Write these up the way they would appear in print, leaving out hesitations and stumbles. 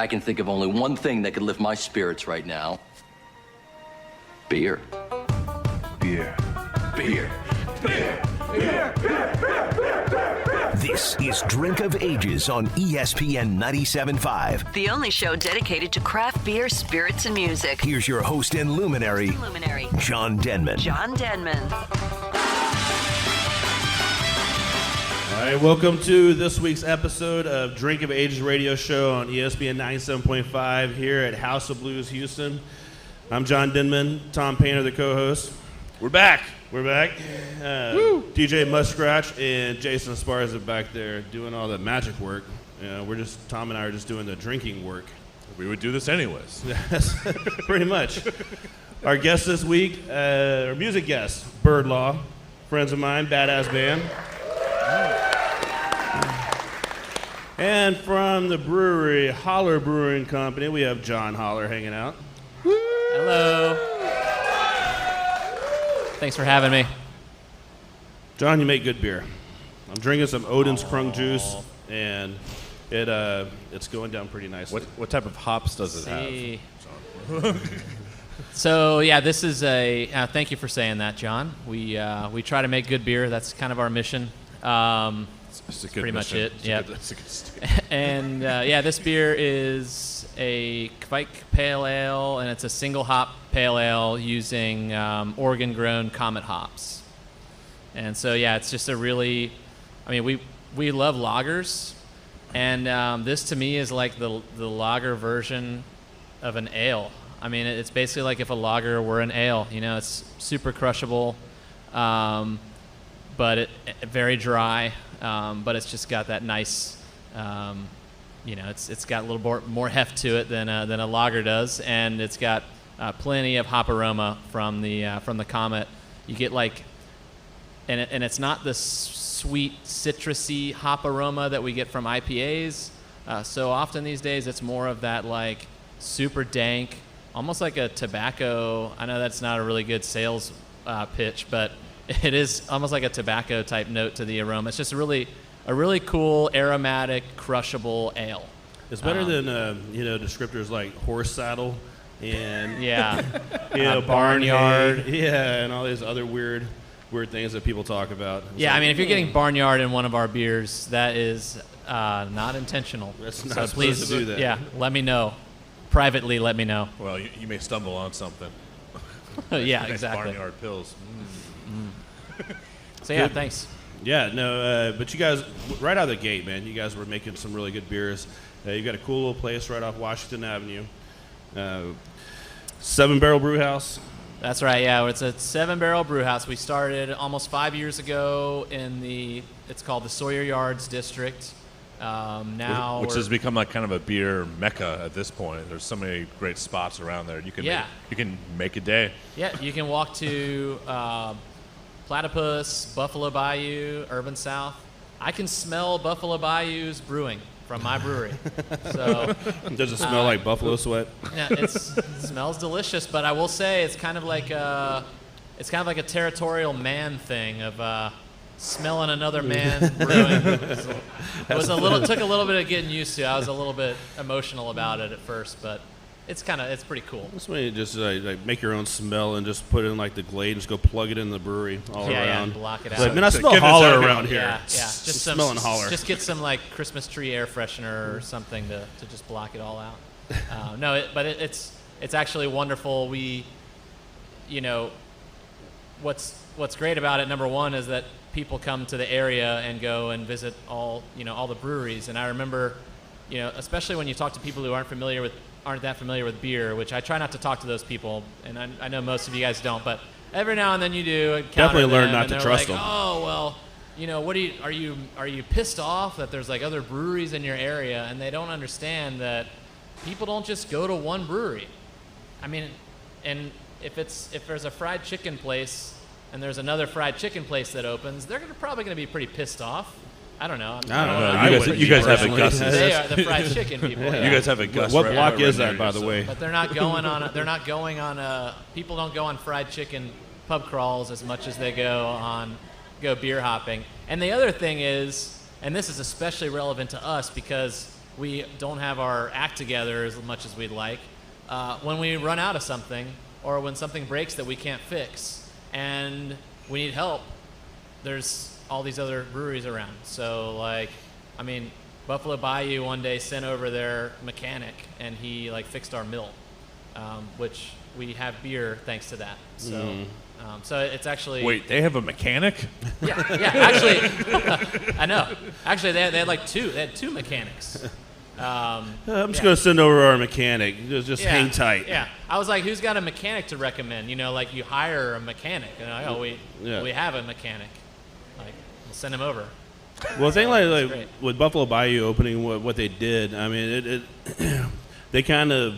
I can think of only one thing that could lift my spirits right now. Beer. Beer. Beer. Beer. Beer. This is Drink of Ages on ESPN 97.5. The only show dedicated to craft beer, spirits, and music. Here's your host and luminary, John Denman. John Denman. All right, welcome to this week's episode of Drink of Ages radio show on ESPN 97.5 here at House of Blues, Houston. I'm John Denman, Tom Painter, the co-host. We're back. DJ Muskratch and Jason Esparza back there doing all the magic work. Tom and I are just doing the drinking work. We would do this anyways. Yes, pretty much. Our guest this week, our music guest, Byrd Law, friends of mine, badass band. And from the brewery, Holler Brewing Company, we have John Holler hanging out. Hello. Thanks for having me. John, you make good beer. I'm drinking some Odin's Krung juice, and it's going down pretty nicely. What type of hops does it have? So yeah, this is a. Thank you for saying that, John. We try to make good beer. That's kind of our mission. It's a good pretty mission. much it. Yeah. And Yeah. this beer is a Kvike Pale Ale, and it's a single hop pale ale using Oregon-grown Comet hops. And so yeah, it's just a really. I mean, we love lagers, and this to me is like the lager version of an ale. I mean, it's basically like if a lager were an ale. You know, it's super crushable, but it very dry. But it's just got that nice, it's got a little more heft to it than a lager does, and it's got plenty of hop aroma from the Comet. You get like, and it's not the sweet citrusy hop aroma that we get from IPAs. So often these days, it's more of that like super dank, almost like a tobacco. I know that's not a really good sales pitch, but it is almost like a tobacco type note to the aroma. It's just a really cool, aromatic, crushable ale. It's better than descriptors like horse saddle and barnyard. Yeah, and all these other weird things that people talk about. I mean, if you're getting barnyard in one of our beers, that is not intentional. That's not so supposed please, to do that. Yeah, let me know. Privately, let me know. Well, you may stumble on something. Yeah, Nice exactly. Barnyard pills. So yeah, Good. thanks. Yeah, no, but you guys, right out of the gate, man, you guys were making some really good beers. You got a cool little place right off Washington Avenue. 7 Barrel Brew House. That's right, yeah. It's a 7-barrel brew house. We started almost 5 years ago it's called the Sawyer Yards District. Which has become like kind of a beer mecca at this point. There's so many great spots around there. You can make a day. Yeah, you can walk to Platypus, Buffalo Bayou, Urban South. I can smell Buffalo Bayou's brewing from my brewery. So Does it smell like buffalo sweat? yeah, it smells delicious, but I will say it's kind of like a territorial man thing of smelling another man brewing. It took a little bit of getting used to. I was a little bit emotional about it at first, but it's pretty cool. That's when you just like make your own smell and just put it in like the Glade and just go plug it in the brewery all around. Yeah, block it out. Like, man, I smell give it a holler second. around here. Yeah. Just smelling holler. Just get some like Christmas tree air freshener or something to just block it all out. But it's actually wonderful. What's great about it, number one, is that people come to the area and go and visit all the breweries. And I remember, especially when you talk to people who aren't that familiar with beer, which I try not to talk to those people, and I know most of you guys don't, but every now and then you do. Definitely learn them, not and to they're trust like, them. Oh well, are you pissed off that there's like other breweries in your area, and they don't understand that people don't just go to one brewery. I mean, and if there's a fried chicken place and there's another fried chicken place that opens, they're probably going to be pretty pissed off. I don't know. You guys have a Gus. They are the fried chicken people. Yeah. You guys have a Gus. What right block is near that, by you, the so- way? But they're not going on. People don't go on fried chicken pub crawls as much as they go beer hopping. And the other thing is, and this is especially relevant to us because we don't have our act together as much as we'd like. When we run out of something, or when something breaks that we can't fix, and we need help, there's all these other breweries around. So, like, I mean, Buffalo Bayou one day sent over their mechanic, and he fixed our mill, which we have beer thanks to that. So, so it's actually. Wait, they have a mechanic? Yeah. Actually, I know. Actually, they had like two. They had two mechanics. I'm just going to send over our mechanic. Just hang tight. Yeah. I was like, who's got a mechanic to recommend? You know, like you hire a mechanic. And we have a mechanic. Like, we'll send him over. Well, the thing like with Buffalo Bayou opening, what they did, I mean, they kind of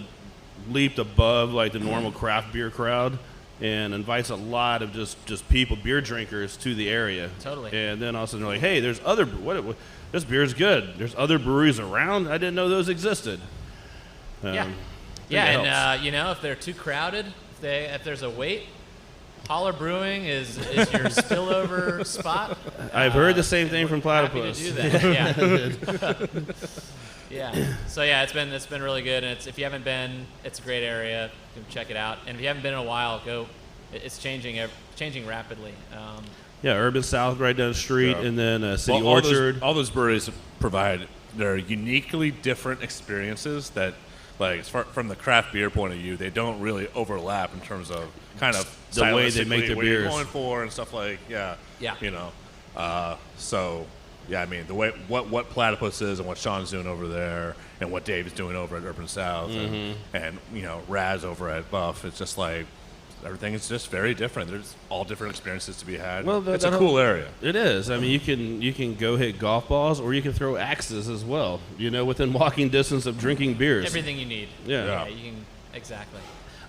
leaped above like the normal craft beer crowd and invites a lot of just people, beer drinkers, to the area. Totally. And then all of a sudden they're like, hey, there's other this beer's good. There's other breweries around. I didn't know those existed. And you know, if they're too crowded, if there's a wait, Holler Brewing is your spillover spot. I've heard the same thing from Platypus. Happy to do that. Yeah. So yeah, it's been really good, and if you haven't been, it's a great area. You can check it out, and if you haven't been in a while, go. It's changing rapidly. Urban South right down the street, and then City all Orchard. All those breweries provide their uniquely different experiences that, like, from the craft beer point of view, they don't really overlap in terms of kind of the way they make their what beers. you're going for and stuff like you know. I mean, the way what Platypus is and what Sean's doing over there and what Dave's doing over at Urban South and you know, Raz over at Buff, it's just like everything is just very different. There's all different experiences to be had. Well, it's a cool area. It is. I mean, you can go hit golf balls, or you can throw axes as well. You know, within walking distance of drinking beers. Everything you need. Yeah. You can exactly.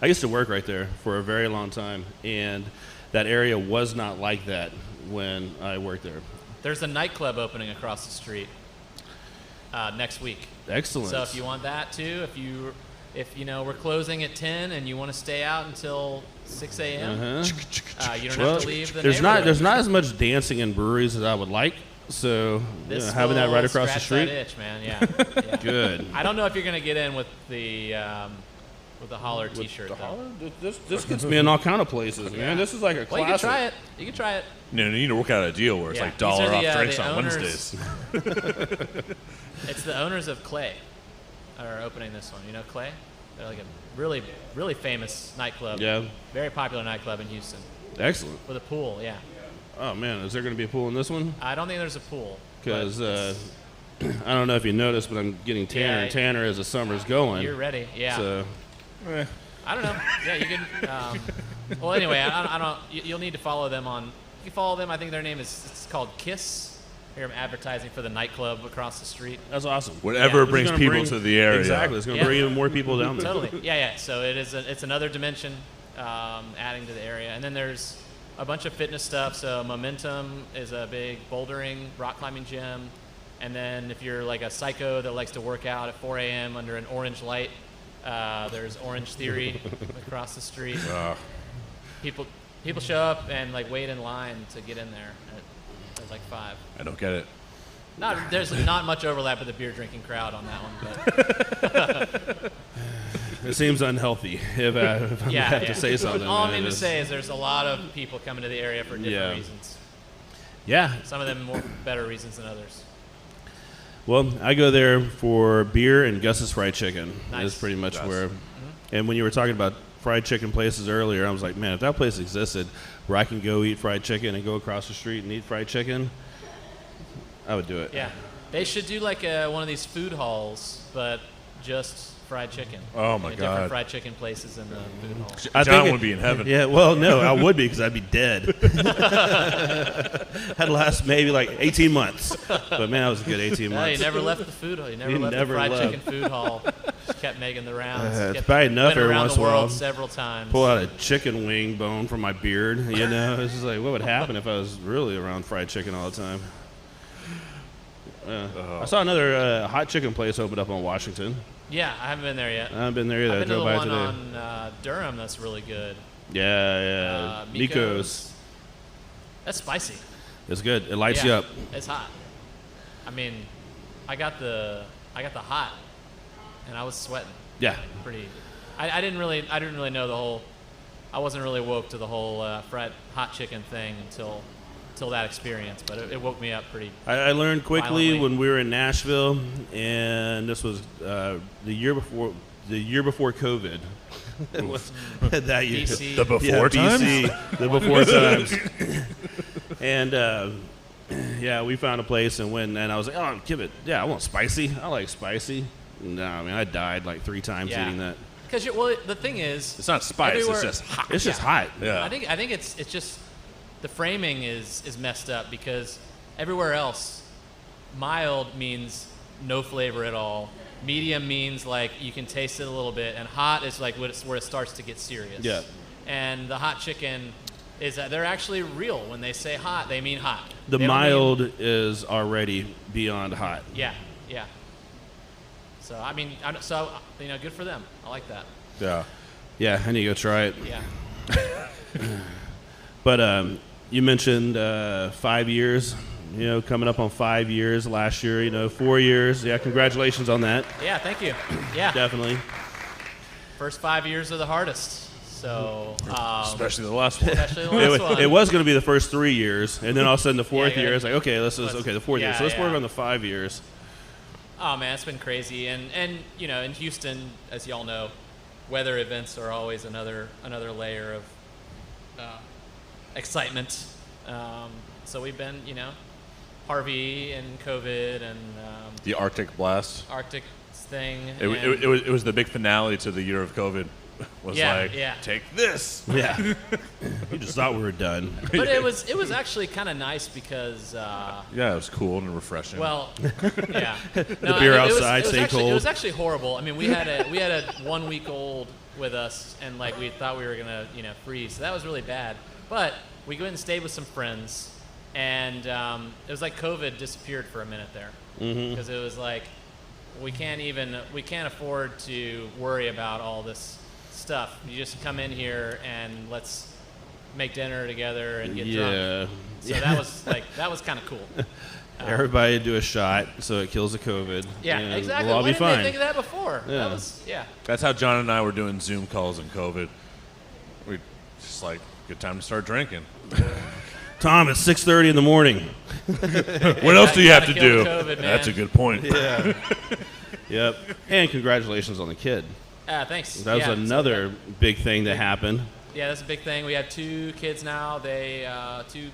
I used to work right there for a very long time, and that area was not like that when I worked there. There's a nightclub opening across the street next week. Excellent. So if you want that too, if you know we're closing at 10 and you want to stay out until 6 a.m., you don't have to leave the neighborhood. There's not as much dancing in breweries as I would like. So having that right across the street, that itch, man. Yeah. Good. I don't know if you're gonna get in with the Holler T-shirt. Holler? This gets me in all kind of places, man. This is like a classic. Well, you can try it. No, you need to work out a deal where it's like $1 off drinks on Wednesdays. It's the owners of Clay are opening this one. You know Clay? They're like a really, really famous nightclub. Yeah. Very popular nightclub in Houston. Excellent. With a pool, yeah. Oh, man. Is there going to be a pool in this one? I don't think there's a pool. Because I don't know if you noticed, but I'm getting tanner and tanner as the summer's going. You're ready, yeah. So, I don't know. Yeah, you can. Well, anyway, I don't. You'll need to follow them on. You can follow them. I think their name is called Kiss. Here I'm advertising for the nightclub across the street. That's awesome. Whatever brings people to the area. Exactly. It's going to bring even more people down there. Totally. Yeah. So it's another dimension adding to the area. And then there's a bunch of fitness stuff. So Momentum is a big bouldering, rock climbing gym. And then if you're like a psycho that likes to work out at 4 a.m. under an orange light, there's Orange Theory across the street. People show up and like wait in line to get in there at like 5. I don't get it. There's not much overlap with the beer drinking crowd on that one, but it seems unhealthy if I have to say something. All I mean to say is there's a lot of people coming to the area for different reasons. Yeah. Some of them more better reasons than others. Well, I go there for beer and Gus's fried chicken. Nice. Is pretty much where. And when you were talking about fried chicken places earlier, I was like, man, if that place existed where I can go eat fried chicken and go across the street and eat fried chicken, I would do it. Yeah. They should do like one of these food halls, but just fried chicken. Oh, my God. Different fried chicken places in the food hall. I John would be in heaven. Yeah, well, no, I would be because I'd be dead. That'd last maybe like 18 months. But, man, that was a good 18 months. You never left the food hall. You never left the fried chicken food hall. Just kept making the rounds. It's bad enough every once in a while. Several times. Pull out a chicken wing bone from my beard. You know, it's just like, what would happen if I was really around fried chicken all the time? I saw another hot chicken place open up on Washington. Yeah, I haven't been there yet. I haven't been there either. I've been to the by one today. on Durham that's really good. Yeah. Miko's. That's spicy. It's good. It lights you up. It's hot. I mean, I got the I got the hot, and I was sweating. Yeah. Like, pretty. I didn't really know the whole. I wasn't really woke to the whole fried hot chicken thing until that experience, but it woke me up pretty. I learned quickly violently. when we were in Nashville, and this was the year before COVID. It was that year. BC. The before times? BC, the before times. And yeah, we found a place and went, and I was like, oh, give it. Yeah, I want spicy. I like spicy. No, I mean, I died like 3 times Yeah. eating that. Because the thing is, It's not spice. everywhere- It's just hot. It's just hot. Yeah. I think it's just the framing is messed up because everywhere else, mild means no flavor at all. Medium means like you can taste it a little bit, and hot is like where it starts to get serious. Yeah. And the hot chicken is that they're actually real. When they say hot, they mean hot. The They don't mild mean- is already beyond hot. yeah. So I mean, good for them. I like that. Yeah. Yeah, I need to go try it. Yeah. But you mentioned 5 years, coming up on 5 years last year, 4 years. Yeah, congratulations on that. Yeah. Thank you. Yeah. Definitely. First 5 years are the hardest. So Especially the last one. especially the last one. It was going to be the first 3 years, and then all of a sudden the fourth Yeah, year is like, okay, the fourth year. Yeah, So let's work yeah. on the 5 years. Oh man, it's been crazy, and in Houston, as y'all know, weather events are always another layer of excitement. So we've been, Harvey and COVID and The Arctic blast. Arctic thing. It was the big finale to the year of COVID. Was Yeah, like, yeah. take this. Yeah. You just thought we were done. but it was actually kind of nice because Yeah, it was cool and refreshing. well, yeah. No, beer it was outside, stay actually, cold. It was actually horrible. I mean, we had a 1 week old with us, and like we thought we were gonna freeze. So that was really bad. But we went and stayed with some friends, and it was like COVID disappeared for a minute there because it was like we can't afford to worry about all this stuff. You just come in here and let's make dinner together and get drunk. So that was kind of cool. Everybody do a shot so it kills the COVID. Yeah, and exactly. We'll all Why be didn't fine. they think of that before? Yeah. Yeah. That's how John and I were doing Zoom calls in COVID. We just like, good time to start drinking. Tom, it's 6:30 in the morning. What else do you have to Gotta do? kill COVID, man. That's a good point. Yeah. Yep. And congratulations on the kid. Thanks. That was Yeah, another big thing that happened. Yeah, that's a big thing. We have 2 kids now. They 2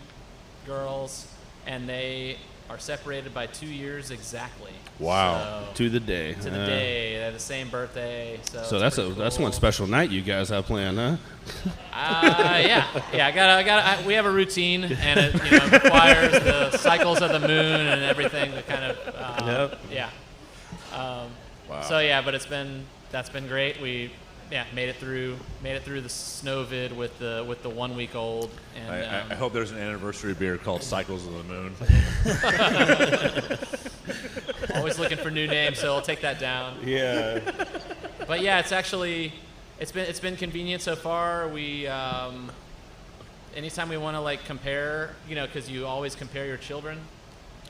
girls, and they are separated by 2 years exactly. Wow. So, To the day. to the day. They have the same birthday. So So it's that's pretty cool. one special night you guys have planned, huh? Yeah. We have a routine, and it requires the cycles of the moon and everything to kind of. Yep. Yeah. Wow. So yeah, but that's been great. We made it through the snow vid with the 1 week old. And I hope there's an anniversary beer called Cycles of the Moon. always looking for new names, so I'll take that down. Yeah. But yeah, it's been convenient so far. We anytime we want to like compare, because you always compare your children.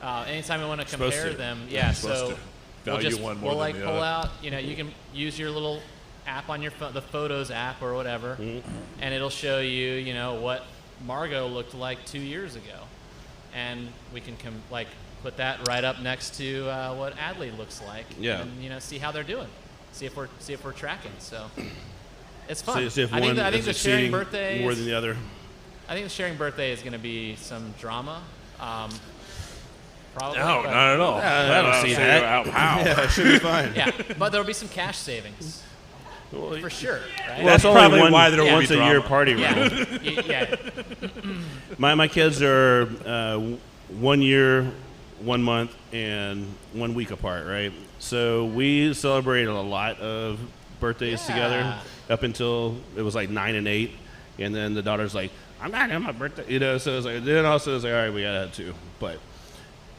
Anytime we want to Supposed compare to. them, Supposed so to. Value one more we'll than like the pull other. out. You can use your little app on your phone, the Photos app or whatever, and it'll show you, what Margot looked like 2 years ago, and we can put that right up next to what Adley looks like. Yeah. And see how they're doing, see if we're tracking. So it's fun. See if I one think is the sharing exceeding birthday more than the other. I think the sharing birthday is going to be some drama. Probably. No, but- not at all. I don't see that. How? Yeah, it should be fine. Yeah, but there'll be some cash savings for sure. Right? Well, that's probably only why there will once be a year drama. party rule. yeah. My kids are 1 year, 1 month, and 1 week apart, right? So we celebrated a lot of birthdays Yeah. together up until it was like 9 and 8, and then the daughter's like, "I'm not having my birthday," So it's like then also it's like, all right, we gotta have 2, but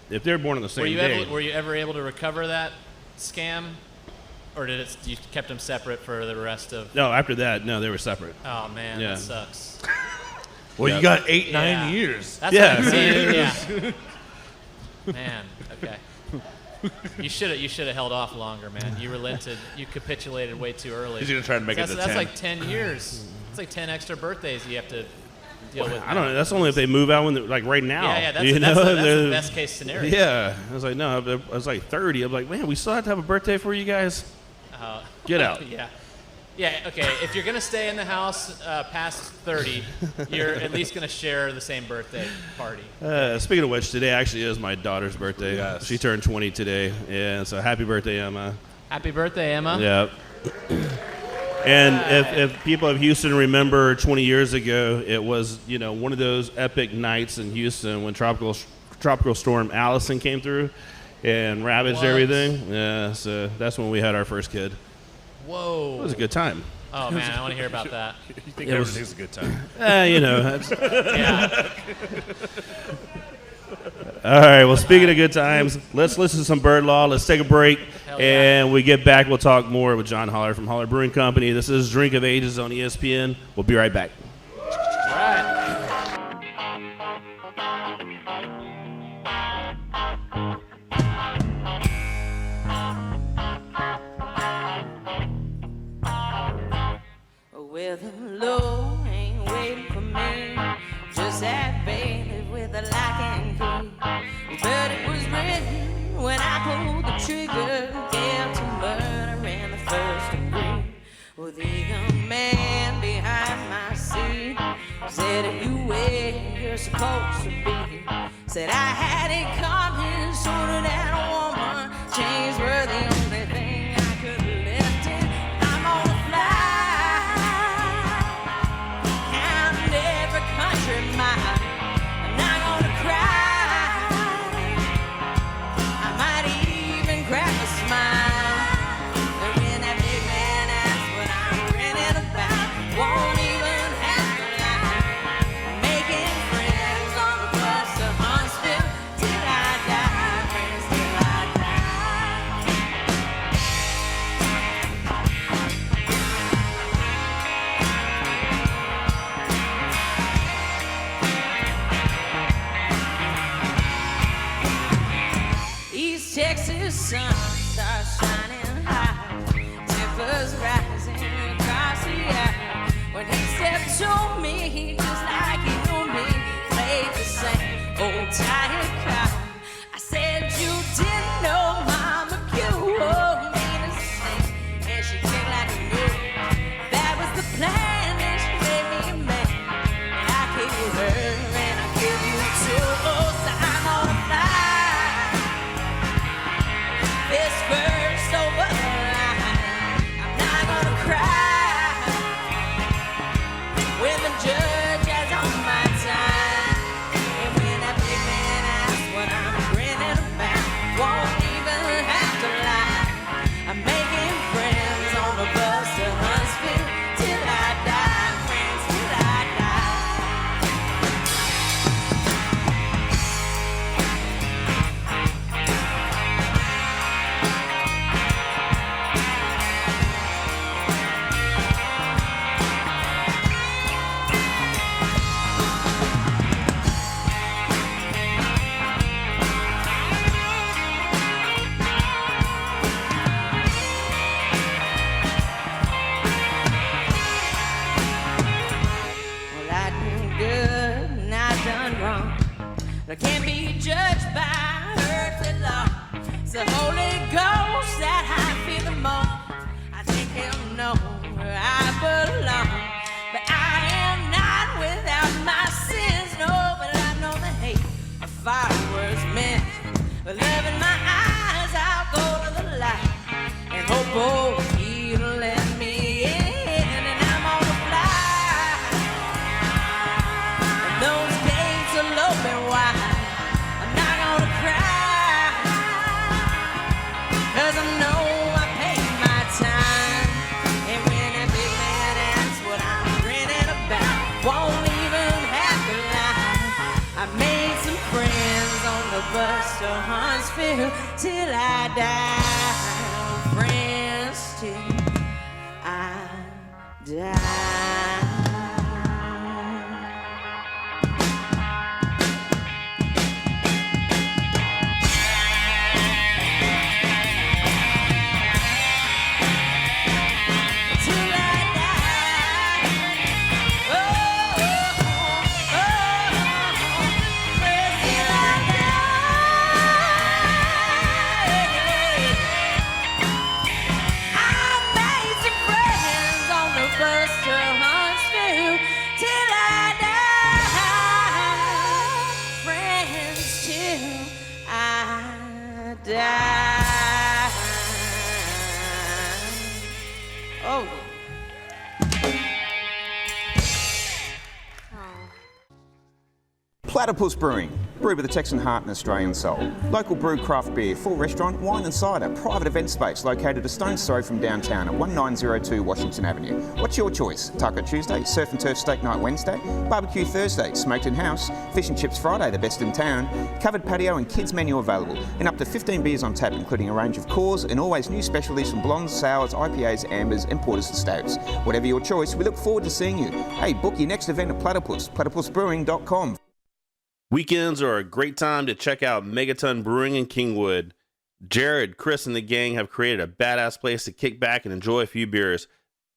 if they're born on the same day, Were you ever able to recover that scam, or you kept them separate for the rest of? no, after that, no, they were separate. Oh man, Yeah. that sucks. Well, Yeah. you got 8, Yeah. 9 years. That's Yeah. what I'm saying. Yeah. Man. Okay. You should have held off longer, man. You relented. You capitulated way too early. He's gonna try to make it to 10. That's like 10 years. It's like 10 extra birthdays you have to deal with. I don't know. That's only if they move out when like right now. Yeah, that's you that's know? the best case scenario. Yeah. I was like, no. I was like 30. I'm like, man, we still have to have a birthday for you guys. Get out. Yeah. Yeah, okay. If you're going to stay in the house past 30, you're at least going to share the same birthday party. Speaking of which, today actually is my daughter's birthday. Yes. She turned 20 today. Yeah, so happy birthday, Emma. Happy birthday, Emma. Yeah. And if people of Houston remember 20 years ago, it was, one of those epic nights in Houston when tropical storm Allison came through and ravaged everything. Yeah, so that's when we had our first kid. Whoa. It was a good time. Oh, man, I want to hear about that. You think everything's a good time? Yeah. All right, well, speaking of good times, let's listen to some Byrd Law. Let's take a break. Hell yeah. And we get back, we'll talk more with John Holler from Holler Brewing Company. This is Drink of Ages on ESPN. We'll be right back. All right. Well, the low ain't waiting for me. Just that baby with a lock and key. But it was written when I pulled the trigger, guilty murder in the first degree. Well, the young man behind my seat said, "Are you where you're supposed to be?" Said I had it coming sooner than a woman. Chains were the only thing I could have left in. I'm on a fly, counting every country mile. I'm not gonna cry. I might even crack a smile. But when that big man asks what I'm grinning about, won't even have to lie. Making friends on the bus to Huntsville till I die. Friends till I die. East Texas sun starts shining high, tempers rising across the eye. When he stepped to me, just like he knew me, played the same old tired cry. I said, "You didn't know Mama killed me the same," and she kicked like a mule. That was the plan, and she made me a man. And I killed her, and I killed you too. Oh, so I'm on a fly. This first over the line. I'm not gonna cry when the judge has on my time. And when that big man asks what I'm grinning about, won't even have to lie. I'm making friends on the bus to Huntsville till I die. Friends till I die. Well, I done good and I done wrong. I can't be judged by earthly law. It's the Holy Ghost that I fear the most. I think he'll know where I belong. But I am not without my sins. No, but I know the hate of fireworks men. But love in my eyes, I'll go to the light and hope, oh, he'll let me in. And I'm on the fly. And those gates are open wide. I'm not gonna cry, 'cause I know I paid my time. And when that big man asks what I'm grinning about, won't even have to lie. I made some friends on the bus to Huntsville till I die. Friends till I die. Oh. Platypus Brewing, brewed with a Texan heart and Australian soul. Local brew craft beer, full restaurant, wine and cider, private event space located a stone's throw from downtown at 1902 Washington Avenue. What's your choice? Taco Tuesday, Surf and Turf Steak Night Wednesday, Barbecue Thursday, Smoked in House, Fish and Chips Friday, the best in town, covered patio and kids menu available, and up to 15 beers on tap, including a range of cores and always new specialties from blondes, sours, IPAs, ambers and porters to stouts. Whatever your choice, we look forward to seeing you. Hey, book your next event at Platypus, platypusbrewing.com. Weekends are a great time to check out Megaton Brewing in Kingwood. Jared, Chris, and the gang have created a badass place to kick back and enjoy a few beers.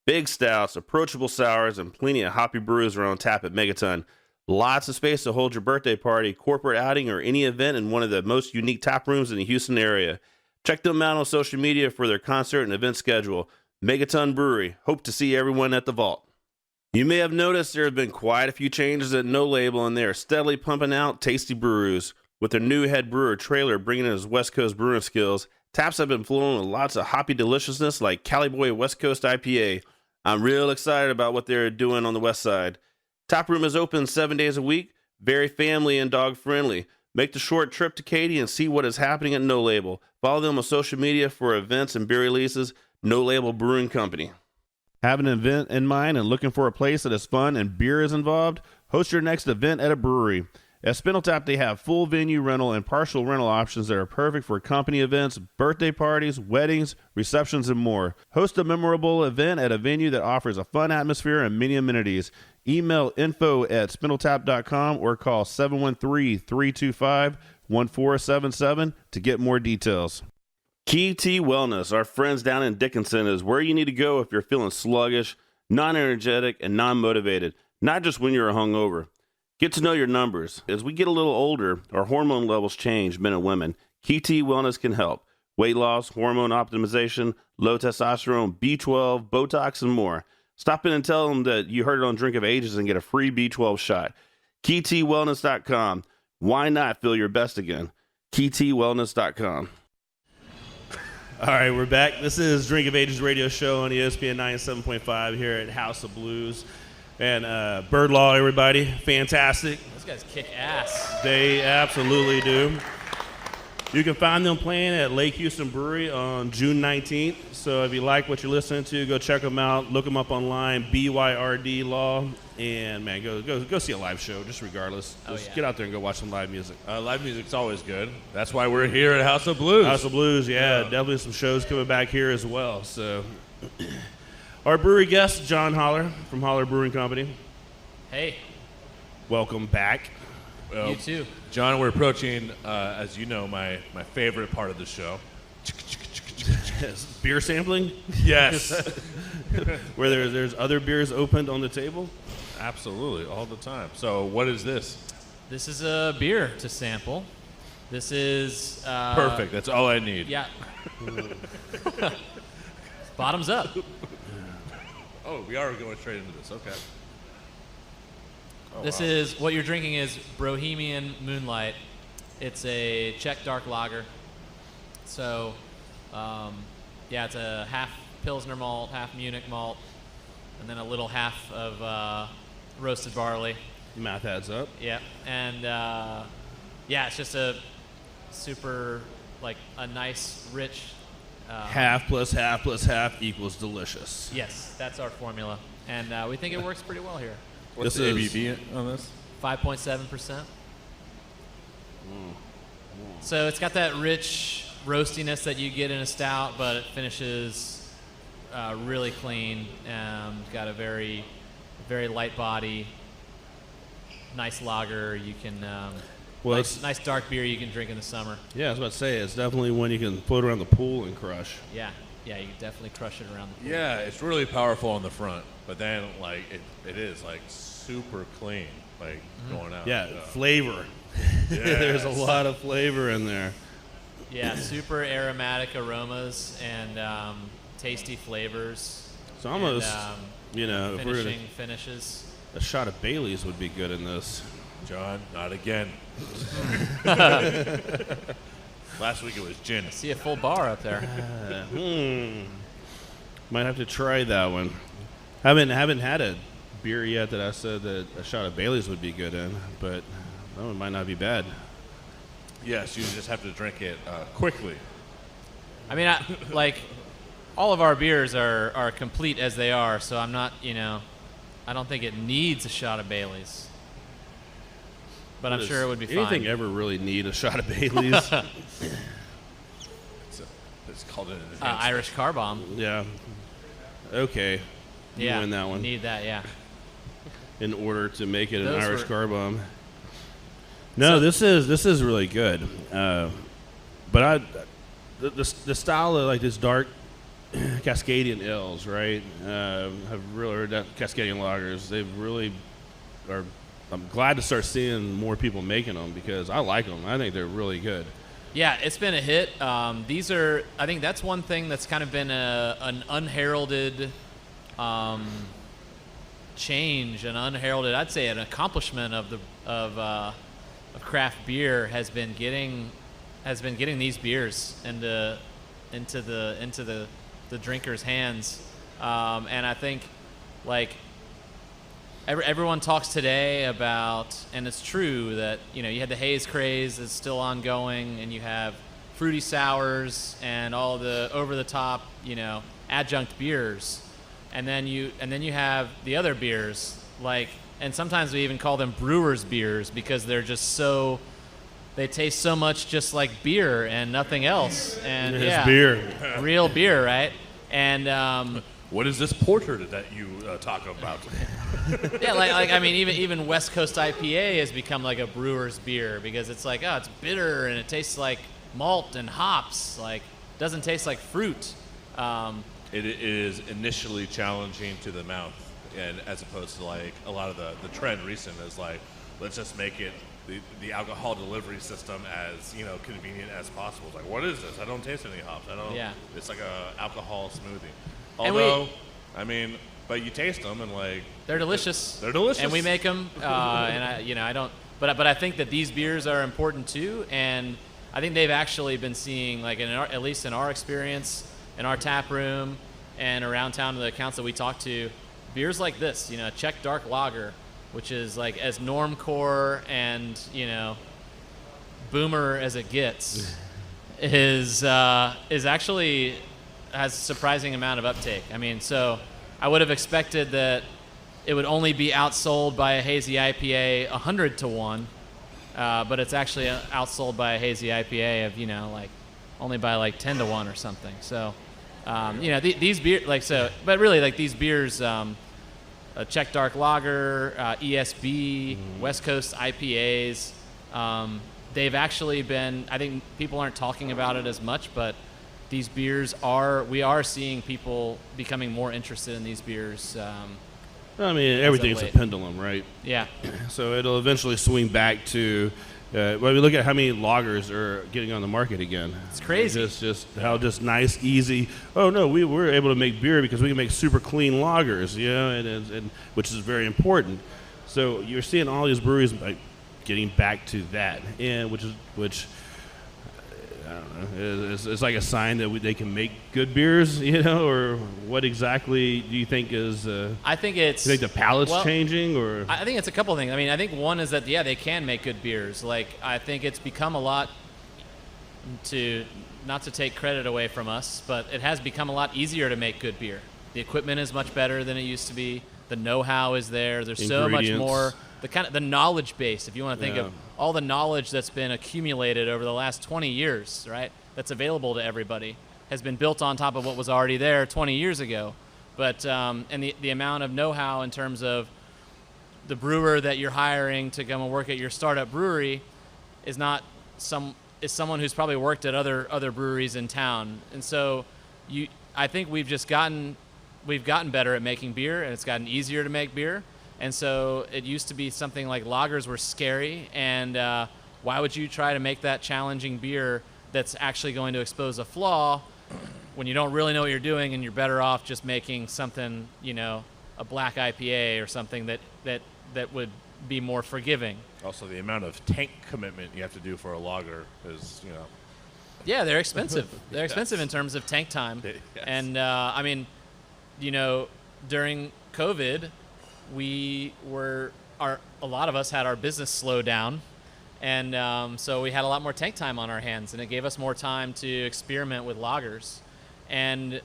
Big stouts, approachable sours, and plenty of hoppy brews are on tap at Megaton. Lots of space to hold your birthday party, corporate outing, or any event in one of the most unique tap rooms in the Houston area. Check them out on social media for their concert and event schedule. Megaton Brewery. Hope to see everyone at the vault. You may have noticed there have been quite a few changes at No Label, and they are steadily pumping out tasty brews. With their new head brewer, Trailer, bringing in his West Coast brewing skills, taps have been flowing with lots of hoppy deliciousness like Cali Boy West Coast IPA. I'm real excited about what they're doing on the west side. Tap room is open 7 days a week, very family and dog friendly. Make the short trip to Katy and see what is happening at No Label. Follow them on social media for events and beer releases. No Label Brewing Company. Have an event in mind and looking for a place that is fun and beer is involved? Host your next event at a brewery. At Spindle Tap, they have full venue rental and partial rental options that are perfect for company events, birthday parties, weddings, receptions, and more. Host a memorable event at a venue that offers a fun atmosphere and many amenities. Email info@spindletap.com or call 713-325-1477 to get more details. Key T Wellness, our friends down in Dickinson, is where you need to go if you're feeling sluggish, non-energetic, and non-motivated, not just when you're hungover. Get to know your numbers. As we get a little older, our hormone levels change, men and women. Key T Wellness can help. Weight loss, hormone optimization, low testosterone, B12, Botox, and more. Stop in and tell them that you heard it on Drink of Ages and get a free B12 shot. KeyTWellness.com. Why not feel your best again? KeyTWellness.com. All right, we're back. This is Drink of Ages radio show on ESPN 97.5 here at House of Blues. And Byrd Law, everybody, fantastic. Those guys kick ass. They absolutely do. You can find them playing at Lake Houston Brewery on June 19th. So if you like what you're listening to, go check them out. Look them up online, BYRD Law. And, man, go see a live show, just regardless. Just get out there and go watch some live music. Live music's always good. That's why we're here at House of Blues. House of Blues, yeah. Definitely some shows coming back here as well. So, our brewery guest, John Holler from Holler Brewing Company. Hey. Welcome back. Well, You too. John, we're approaching, as you know, my favorite part of the show. Beer sampling? Yes. Where there's other beers opened on the table? Absolutely, all the time. So what is this? This is a beer to sample. This is... Perfect, that's all I need. Yeah. Bottoms up. Oh, we are going straight into this, okay. Oh, This wow. is, what you're drinking is Bohemian Moonlight. It's a Czech dark lager. So, yeah, it's a half Pilsner malt, half Munich malt, and then a little half of roasted barley. Math adds up. Yeah, and yeah, it's just a super, like, a nice, rich... Half plus half plus half equals delicious. Yes, that's our formula. And we think it works pretty well here. What's the ABV on this? 5.7%. So it's got that rich roastiness that you get in a stout, but it finishes really clean. Got a very, very light body, nice lager. You can Well, nice dark beer you can drink in the summer. Yeah, I was about to say, it's definitely one you can float around the pool and crush. Yeah, you can definitely crush it around the pool. Yeah, it's really powerful on the front, but then like it is like super clean, like going out. Yeah, flavor. There's a lot of flavor in there. Yeah, super aromatic aromas and tasty flavors. It's almost, and, if we're finishing finishes. a shot of Bailey's would be good in this. John, not again. Last week it was gin. I see a full bar up there. Might have to try that one. Haven't had a beer yet that I said that a shot of Bailey's would be good in, but that one might not be bad. Yes, you just have to drink it quickly. I mean, all of our beers are complete as they are, so I'm not, I don't think it needs a shot of Bailey's. But I'm sure it would be fine. Anything ever really need a shot of Bailey's? It's called an Irish Car Bomb. Yeah. Okay. You win that one. Need that, yeah. In order to make it an Those Irish were- Car Bomb. No, this is really good. But the style of like this dark Cascadian ales, right? Have really heard that Cascadian lagers. They really are. I'm glad to start seeing more people making them because I like them. I think they're really good. Yeah, it's been a hit. These are, I think that's one thing that's kind of been an unheralded change, an unheralded, I'd say, an accomplishment of craft beer has been getting these beers into the drinkers' hands, and I think like everyone talks today about, and it's true that you had the haze craze that's still ongoing, and you have fruity sours and all the over the top adjunct beers, and then you have the other beers like. And sometimes we even call them brewers' beers because they're just they taste so much just like beer and nothing else. And it's beer. Real beer, right? And what is this porter that you talk about? yeah, like I mean, even West Coast IPA has become like a brewer's beer because it's like, it's bitter and it tastes like malt and hops. Like, it doesn't taste like fruit. It is initially challenging to the mouth. And as opposed to like a lot of the trend recent is like, let's just make it the alcohol delivery system as convenient as possible. It's like, what is this? I don't taste any hops. I don't. Yeah. It's like a alcohol smoothie. Although, but you taste them and like they're delicious. They're delicious. And we make them. And I don't. But I think that these beers are important too. And I think they've actually been seeing like at least in our experience in our tap room and around town the accounts that we talk to. Beers like this, Czech Dark Lager, which is like as normcore and boomer as it gets, is actually has a surprising amount of uptake. I mean, so I would have expected that it would only be outsold by a hazy IPA 100 to 1, but it's actually outsold by a hazy IPA of like only by like 10 to 1 or something. So these beers but really like these beers. Czech Dark Lager, ESB, West Coast IPAs. They've actually been, I think people aren't talking about it as much, but these beers we are seeing people becoming more interested in these beers. I mean, everything's a pendulum, right? Yeah. So it'll eventually swing back to, when we look at how many lagers are getting on the market again. It's crazy. It's just how just nice, easy. Oh no, we're able to make beer because we can make super clean lagers, and which is very important. So you're seeing all these breweries like getting back to that, and which I don't know, it's like a sign that they can make good beers, or what exactly do you think is? I think it's. You think the palate's changing, or? I think it's a couple of things. I mean, I think one is that they can make good beers. Like I think it's become a lot not to take credit away from us, but it has become a lot easier to make good beer. The equipment is much better than it used to be. The know-how is there. There's so much more. The knowledge base, if you want to think of all the knowledge that's been accumulated over the last 20 years, right? That's available to everybody, has been built on top of what was already there 20 years ago. But and the amount of know-how in terms of the brewer that you're hiring to come and work at your startup brewery is someone who's probably worked at other breweries in town. And so I think we've gotten better at making beer, and it's gotten easier to make beer. And so it used to be something like lagers were scary, and why would you try to make that challenging beer that's actually going to expose a flaw when you don't really know what you're doing, and you're better off just making something, a black IPA or something that would be more forgiving. Also, the amount of tank commitment you have to do for a lager is, Yeah, they're expensive. They're expensive in terms of tank time. Yes. And, I mean, during COVID, a lot of us had our business slow down, and so we had a lot more tank time on our hands, and it gave us more time to experiment with lagers. And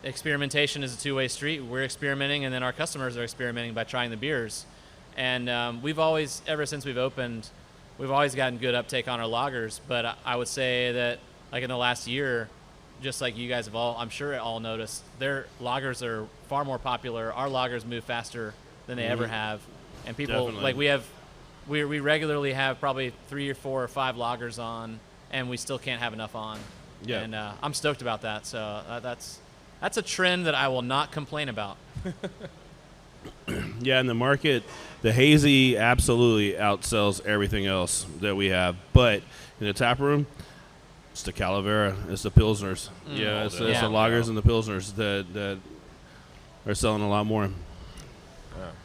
experimentation is a two-way street. We're experimenting, and then our customers are experimenting by trying the beers. And we've always, ever since we've opened, we've always gotten good uptake on our lagers. But I would say that, like in the last year, just like you guys have I'm sure all noticed, their lagers are far more popular. Our lagers move faster than they ever have, and people Definitely. we regularly have probably 3 or 4 or 5 lagers on, and we still can't have enough on. Yeah. And I'm stoked about that. So that's a trend that I will not complain about. Yeah, in the market, the hazy absolutely outsells everything else that we have. But in the tap room, it's the Calavera, it's the Pilsners. It's the lagers and the Pilsners that are selling a lot more.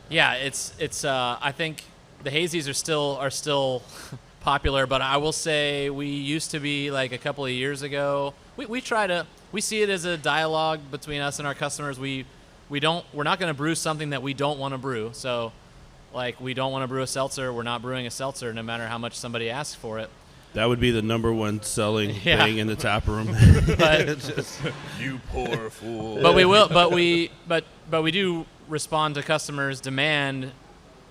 Yeah, it's. I think the hazies are still popular, but I will say we used to be, like a couple of years ago. We see it as a dialogue between us and our customers. We're not going to brew something that we don't want to brew. So, like, we don't want to brew a seltzer. We're not brewing a seltzer, no matter how much somebody asks for it. That would be the number one selling thing in the tap room. But You poor fool. But we will. But we do respond to customers' demand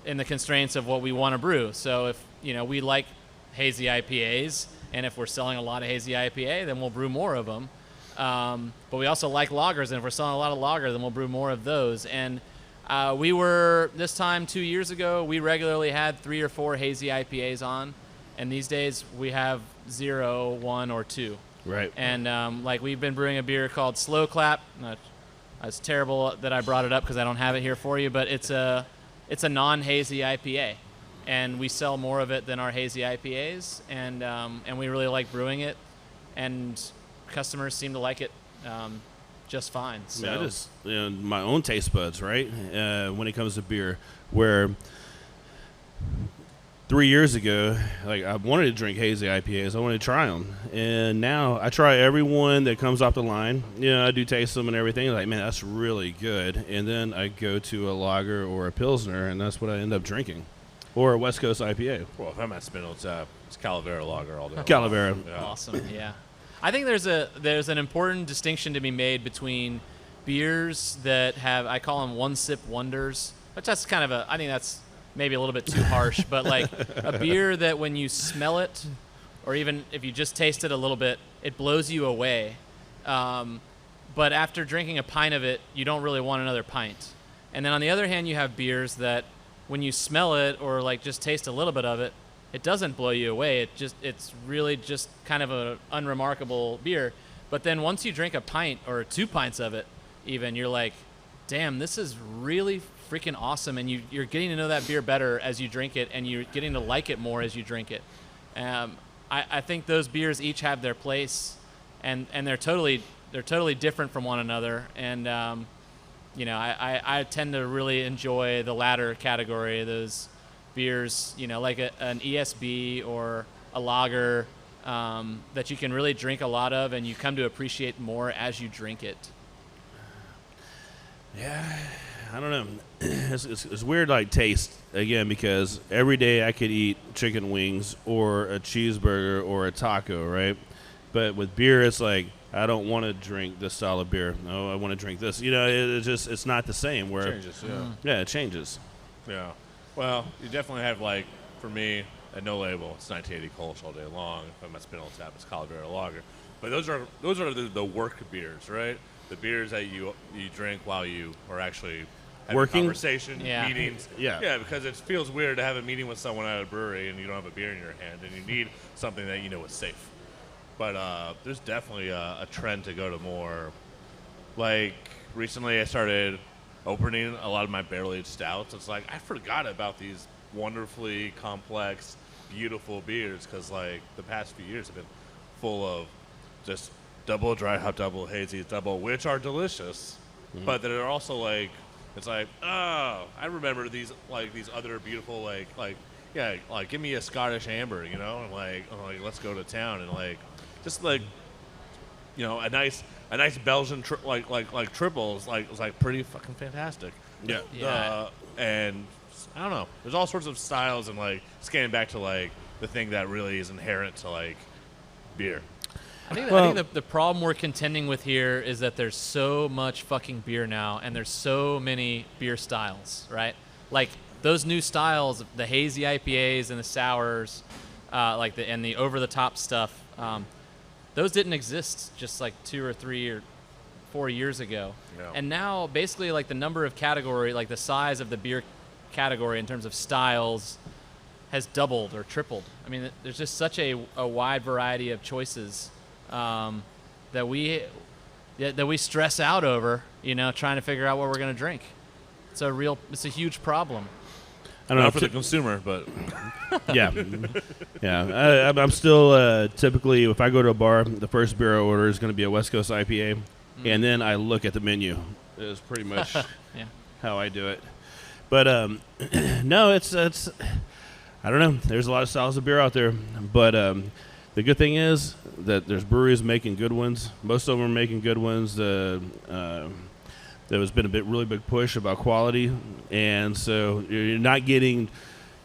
in the constraints of what we want to brew. So if we like hazy IPAs, and if we're selling a lot of hazy IPA, then we'll brew more of them. But we also like lagers, and if we're selling a lot of lager, then we'll brew more of those. And we were, this time 2 years ago, we regularly had 3 or 4 hazy IPAs on, and these days we have 0, 1, or 2. Right. And like, we've been brewing a beer called Slow Clap. It's terrible that I brought it up because I don't have it here for you, but it's a non-hazy IPA, and we sell more of it than our hazy IPAs, and we really like brewing it, and customers seem to like it just fine. So I just my own taste buds, right? When it comes to beer, where 3 years ago, like, I wanted to drink hazy IPAs, I wanted to try them, and now I try every one that comes off the line. I do taste them and everything. Like, man, that's really good. And then I go to a lager or a Pilsner, and that's what I end up drinking, or a West Coast IPA. Well, if I'm at Spindle, it's Calavera lager all day. Calavera. Yeah. awesome. Yeah, I think there's an important distinction to be made between beers that have, I call them one sip wonders, which that's kind of I think that's maybe a little bit too harsh, but like a beer that when you smell it, or even if you just taste it a little bit, it blows you away. But after drinking a pint of it, you don't really want another pint. And then on the other hand, you have beers that when you smell it or like just taste a little bit of it, it doesn't blow you away. It's really just kind of an unremarkable beer. But then once you drink a pint or 2 pints of it, even, you're like, damn, this is really freaking awesome. And you're getting to know that beer better as you drink it, and you're getting to like it more as you drink it. I think those beers each have their place, and they're totally different from one another. And I tend to really enjoy the latter category, those beers, like an ESB or a lager, that you can really drink a lot of, and you come to appreciate more as you drink it. Yeah, I don't know. It's weird, like, taste, again, because every day I could eat chicken wings or a cheeseburger or a taco, right? But with beer, it's like, I don't want to drink this style of beer. No, I want to drink this. It's not the same. Where It changes, yeah. Yeah, it changes. Yeah. Well, you definitely have, like, for me, at No Label, it's 1980 Kolsch all day long. If I'm at Spindle Tap, it's Calavera lager. But those are the work beers, right? The beers that you drink while you are actually having Working? conversation, Yeah. meetings. Yeah. Because it feels weird to have a meeting with someone at a brewery and you don't have a beer in your hand, and you need something that you know is safe. But there's definitely a trend to go to more. Like, recently I started opening a lot of my barrel-aged stouts. It's like, I forgot about these wonderfully complex, beautiful beers, because, like, the past few years have been full of just double dry hop, double hazy, double, which are delicious, but they're also like, it's like, oh, I remember these other beautiful, like give me a Scottish amber, and like let's go to town, and like just like a nice a nice Belgian like triple is like pretty fucking fantastic. Yeah. And I don't know. There's all sorts of styles, and like scanning back to like the thing that really is inherent to like beer. I think the problem we're contending with here is that there's so much fucking beer now, and there's so many beer styles, right? Like those new styles, the hazy IPAs and the sours, and the over-the-top stuff. Those didn't exist just like 2 or 3 or 4 years ago. No. And now basically like the number of category, like the size of the beer category in terms of styles has doubled or tripled. I mean, there's just such a wide variety of choices that we stress out over, trying to figure out what we're going to drink. It's a huge problem. I don't know Not for the consumer, but yeah. I'm still typically, if I go to a bar, the first beer I order is going to be a West Coast IPA, and then I look at the menu. Is pretty much how I do it. But no, it's I don't know. There's a lot of styles of beer out there, but the good thing is that there's breweries making good ones. Most of them are making good ones. There has been really big push about quality, and so you're not getting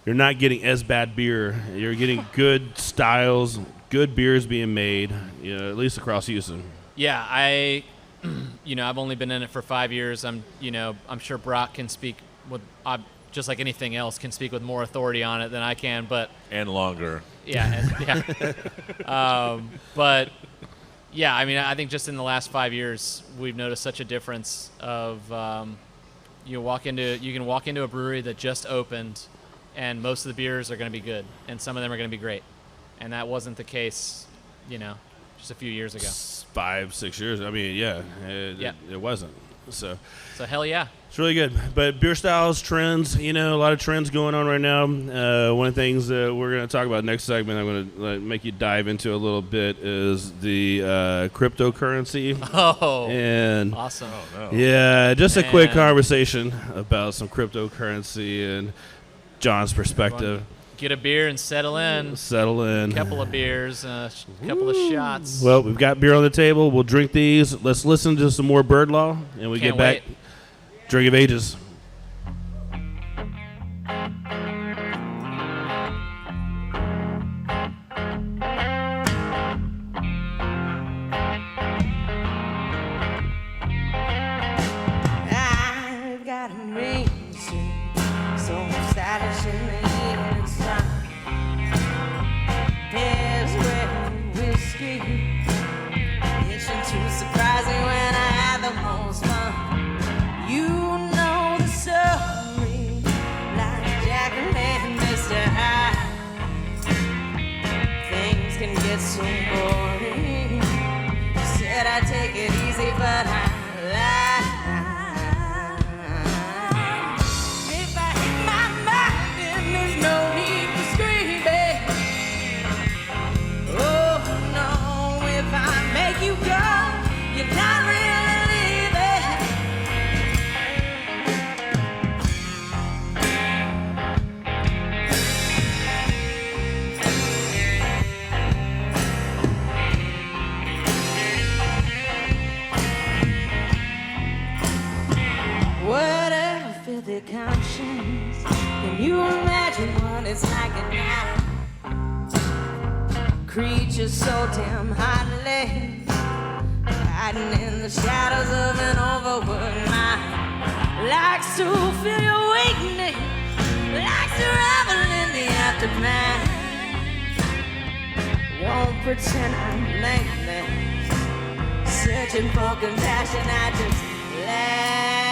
as bad beer. You're getting good styles, good beers being made, at least across Houston. Yeah, I've only been in it for 5 years. I'm sure Brock can speak with, just like anything else, can speak with more authority on it than I can. But and longer. Yeah. But. Yeah, I mean, I think just in the last 5 years, we've noticed such a difference of you can walk into a brewery that just opened, and most of the beers are going to be good, and some of them are going to be great, and that wasn't the case, just a few years ago. 5-6 years. I mean, it wasn't. So hell yeah. It's really good. But beer styles, trends, a lot of trends going on right now. One of the things that we're going to talk about next segment, I'm going to make you dive into a little bit, is the cryptocurrency. Oh, and awesome. Oh, no. Yeah, just a quick conversation about some cryptocurrency and John's perspective. Get a beer and settle in. A couple of beers, a couple of shots. Well, we've got beer on the table. We'll drink these. Let's listen to some more Byrd Law, and we get back. Drink of Ages. I've got a ring, so stylish in the evening sun. There's red whiskey. Itching to surprise me when I have the most fun. You know the story, like Jack and Mr. Hyde. Things can get so boring. Said I'd take it easy, but I lied. If I hit my mind, then there's no need for screaming. Oh no, if I make you go, you're not really filthy conscience. Can you imagine what it's like at night? Creatures so damn hotly, hiding in the shadows of an overworked mind. Likes to feel your weakness, likes to revel in the aftermath. Won't pretend I'm blameless, searching for compassion. I just laugh.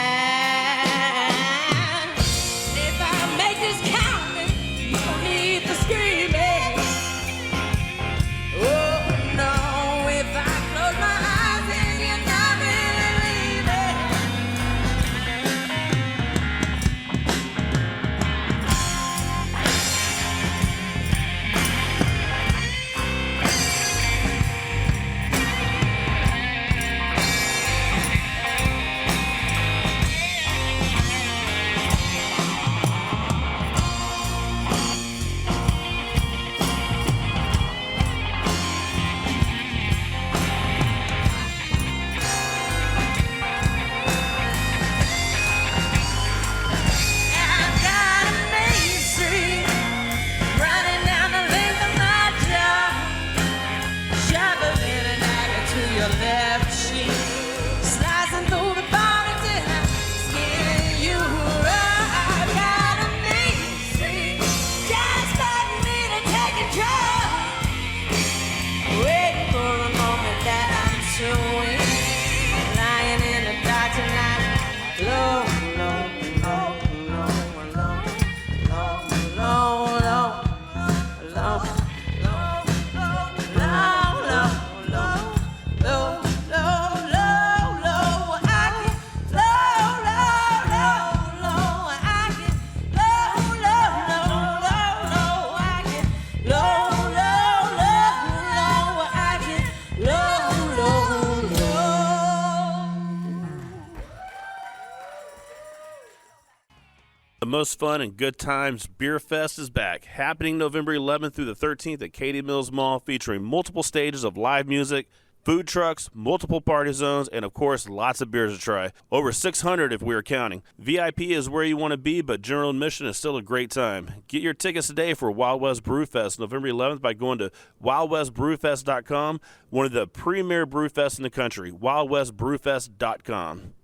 The most fun and good times Beer Fest is back, happening November 11th through the 13th at Katy Mills Mall, featuring multiple stages of live music, food trucks, multiple party zones, and of course, lots of beers to try. Over 600 if we are counting. VIP is where you want to be, but general admission is still a great time. Get your tickets today for Wild West Brew Fest November 11th by going to wildwestbrewfest.com, one of the premier brew fests in the country, wildwestbrewfest.com.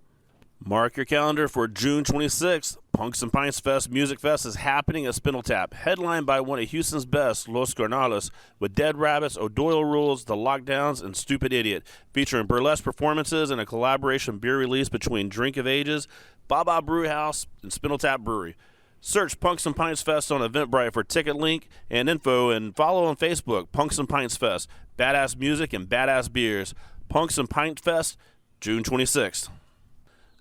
Mark your calendar for June 26th. Punks and Pints Fest Music Fest is happening at Spindle Tap, headlined by one of Houston's best, Los Carnales, with Dead Rabbits, O'Doyle Rules, The Lockdowns, and Stupid Idiot, featuring burlesque performances and a collaboration beer release between Drink of Ages, Baba Brew House, and Spindle Tap Brewery. Search Punks and Pints Fest on Eventbrite for ticket link and info, and follow on Facebook, Punks and Pints Fest, badass music and badass beers. Punks and Pints Fest, June 26th.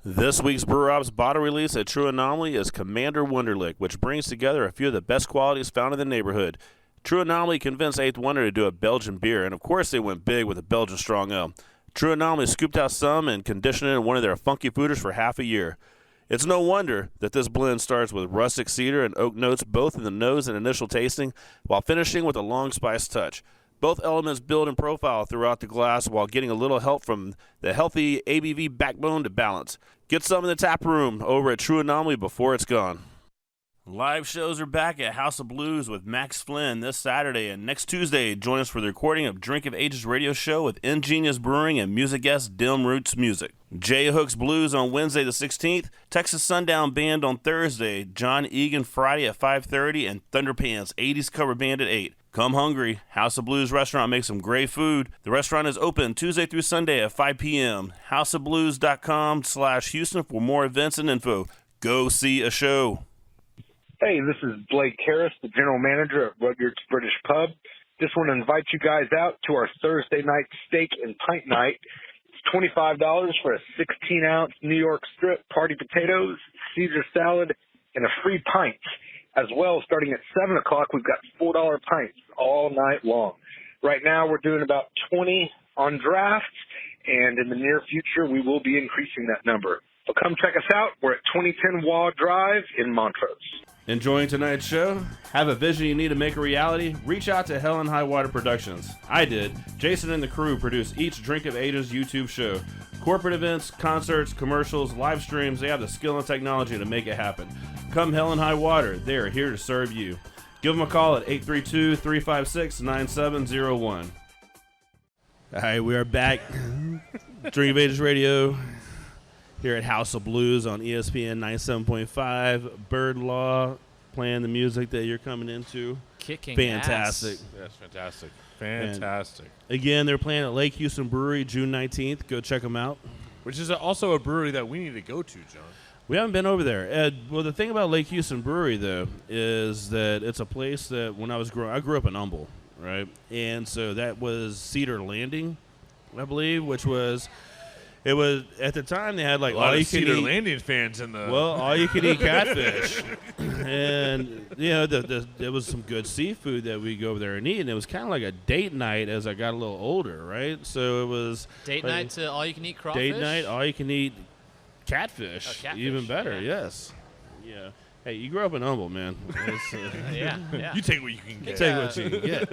This week's Brew Ops bottle release at True Anomaly is Commander Wonderlick, which brings together a few of the best qualities found in the neighborhood. True Anomaly convinced Eighth Wonder to do a Belgian beer, and of course they went big with a Belgian Strong Ale. True Anomaly scooped out some and conditioned it in one of their funky fooders for half a year. It's no wonder that this blend starts with rustic cedar and oak notes both in the nose and initial tasting, while finishing with a long spice touch. Both elements build and profile throughout the glass while getting a little help from the healthy ABV backbone to balance. Get some in the tap room over at True Anomaly before it's gone. Live shows are back at House of Blues with Max Flynn this Saturday, and next Tuesday, join us for the recording of Drink of Ages radio show with Ingenious Brewing and music guest Dim Roots Music. Jay Hooks Blues on Wednesday the 16th, Texas Sundown Band on Thursday, John Egan Friday at 5:30, and Thunderpants 80s cover band at 8. Come hungry. House of Blues restaurant makes some great food. The restaurant is open Tuesday through Sunday at 5 p.m. houseofblues.com/Houston for more events and info. Go see a show. Hey, this is Blake Harris, the general manager at Rudyard's British Pub. Just want to invite you guys out to our Thursday night steak and pint night. It's $25 for a 16-ounce New York strip, party potatoes, Caesar salad, and a free pint. As well, starting at 7 o'clock, we've got $4 pints all night long. Right now, we're doing about 20 on draft, and in the near future, we will be increasing that number. So come check us out. We're at 2010 Wall Drive in Montrose. Enjoying tonight's show? Have a vision you need to make a reality? Reach out to Hell and High Water Productions. I did. Jason and the crew produce each Drink of Ages YouTube show. Corporate events, concerts, commercials, live streams, they have the skill and technology to make it happen. Come Hell and High Water. They are here to serve you. Give them a call at 832-356-9701. All right, we are back. Drink of Ages Radio here at House of Blues on ESPN 97.5. Byrd Law playing the music that you're coming into. Kicking fantastic. ass. That's fantastic. Fantastic. And again, they're playing at Lake Houston Brewery June 19th. Go check them out. Which is also a brewery that we need to go to, John. We haven't been over there. Well, the thing about Lake Houston Brewery, though, is that it's a place that when I was I grew up in Humble, right? And so that was Cedar Landing, I believe, which was, it was, at the time they had like a lot of Cedar all-you-can-eat Landing fans in the... Well, all-you-can-eat catfish. And, you know, there was some good seafood that we go over there and eat, and it was kind of like a date night as I got a little older, right? So it was... Date night to all-you-can-eat crawfish? Date night, all-you-can-eat catfish, even better, yeah. Yes. Yeah. Hey, you grew up in Humble, man. Yeah. You take what you can get. Take what you can get.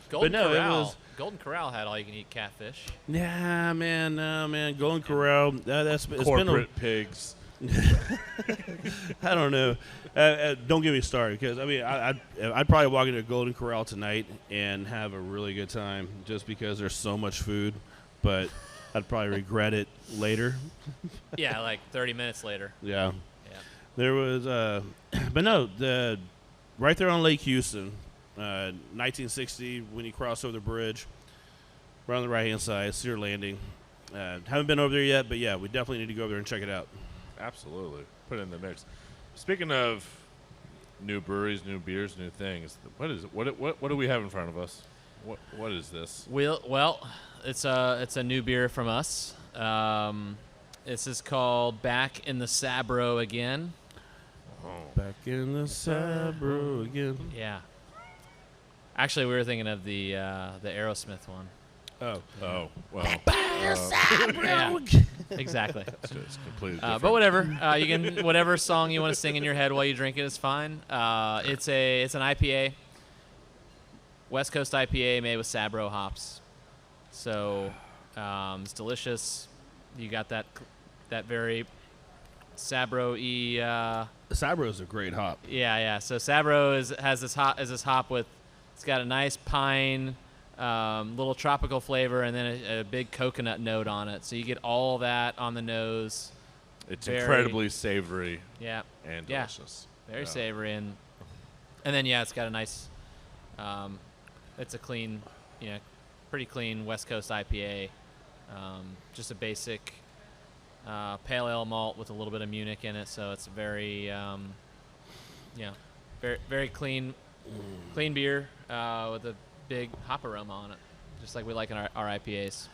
Golden But no, it Corral. was- Golden Corral had all-you-can-eat catfish. Yeah, man. No, man. Golden Corral. It's Corporate pigs. I don't know. Don't get me started, because I mean, I'd probably walk into Golden Corral tonight and have a really good time, just because there's so much food. But I'd probably regret it later. Yeah, like 30 minutes later. Yeah. Yeah. There was, but no, right there on Lake Houston, 1960, when you cross over the bridge, right on the right-hand side, Cedar Landing. Haven't been over there yet, but yeah, we definitely need to go over there and check it out. Absolutely. Put it in the mix. Speaking of new breweries, new beers, new things, what is it? What do we have in front of us? What is this? Well, it's a new beer from us. This is called Back in the Sabro Again. Oh. Back in the Sabro again. Yeah. Actually, we were thinking of the Aerosmith one. Oh, well. Yeah. Exactly. It's completely different. But whatever, you can whatever song you want to sing in your head while you drink it is fine. It's an IPA, West Coast IPA made with Sabro hops, so it's delicious. You got that very Sabro-y. Sabro is a great hop. Yeah. So Sabro has this hop with, it's got a nice pine, little tropical flavor, and then a big coconut note on it. So you get all that on the nose. It's incredibly savory. Yeah. And delicious. Very savory, and then it's got a nice. It's a clean, pretty clean West Coast IPA. Just a basic pale ale malt with a little bit of Munich in it, so it's very, very very clean beer with a big hop aroma on it, just like we like in our IPAs.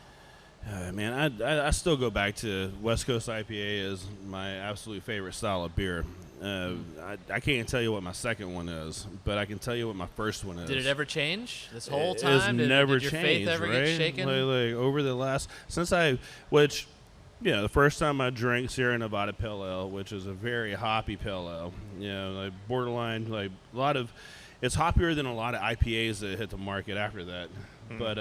Man, I still go back to West Coast IPA as my absolute favorite style of beer. I can't tell you what my second one is, but I can tell you what my first one is. Did it ever change this whole time? It's never did your changed, faith ever right? get shaken? Like over the last the first time I drank Sierra Nevada Pale Ale, which is a very hoppy pale ale, like borderline, like a lot of, it's hoppier than a lot of IPAs that hit the market after that. But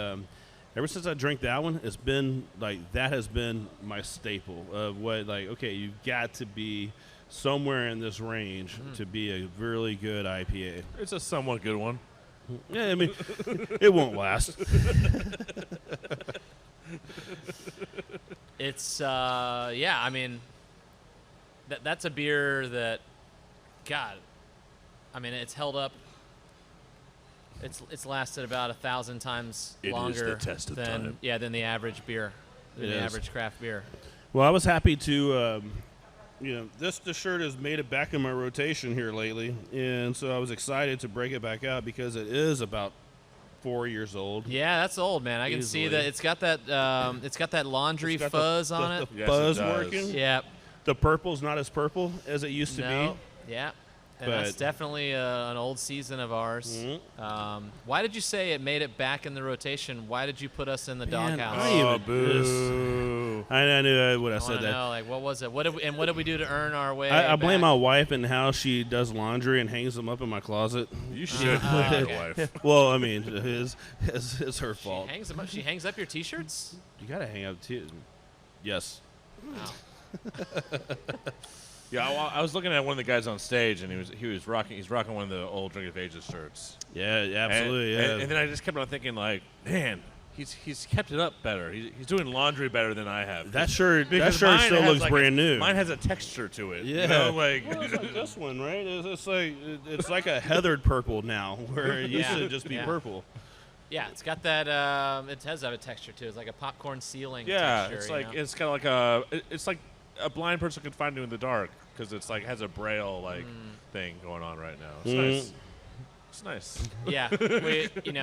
ever since I drank that one, it's been like, that has been my staple of what, like, okay, you've got to be somewhere in this range to be a really good IPA. It's a somewhat good one. Yeah, I mean, it won't last. It's I mean, that's a beer that, God, I mean, it's held up. It's lasted about 1,000 times longer than the average beer, average craft beer. Well, I was happy to, this shirt has made it back in my rotation here lately, and so I was excited to break it back out because it is about 4 years old. Yeah, that's old, man. I can see that it's got that laundry fuzz on it. The fuzz working. Yeah. The purple's not as purple as it used to be. Yeah. And that's definitely an old season of ours. Mm-hmm. Why did you say it made it back in the rotation? Why did you put us in the doghouse? Boo. I knew what I said that. Know, like, what was it? What did we do to earn our way I blame back? my wife and how she does laundry and hangs them up in my closet. You should blame your wife. Well, I mean, it's her fault. Hangs them up. She hangs up your T-shirts? You got to hang up, too. Yes. Wow. Yeah, I was looking at one of the guys on stage, and he's rocking one of the old Drink of Ages shirts. Yeah, absolutely. And then I just kept on thinking, like, man, he's kept it up better. He's doing laundry better than I have. That shirt still looks brand new. Mine has a texture to it. Yeah, you know, like, well, it's like this one, right? It's like a heathered purple now, where it used to just be purple. Yeah, it's got that. It does have a texture too. It's like a popcorn ceiling. texture, it's like it's kind of like it's like a blind person could find you in the dark because it's like has a braille thing going on right now. It's nice. It's nice. Yeah,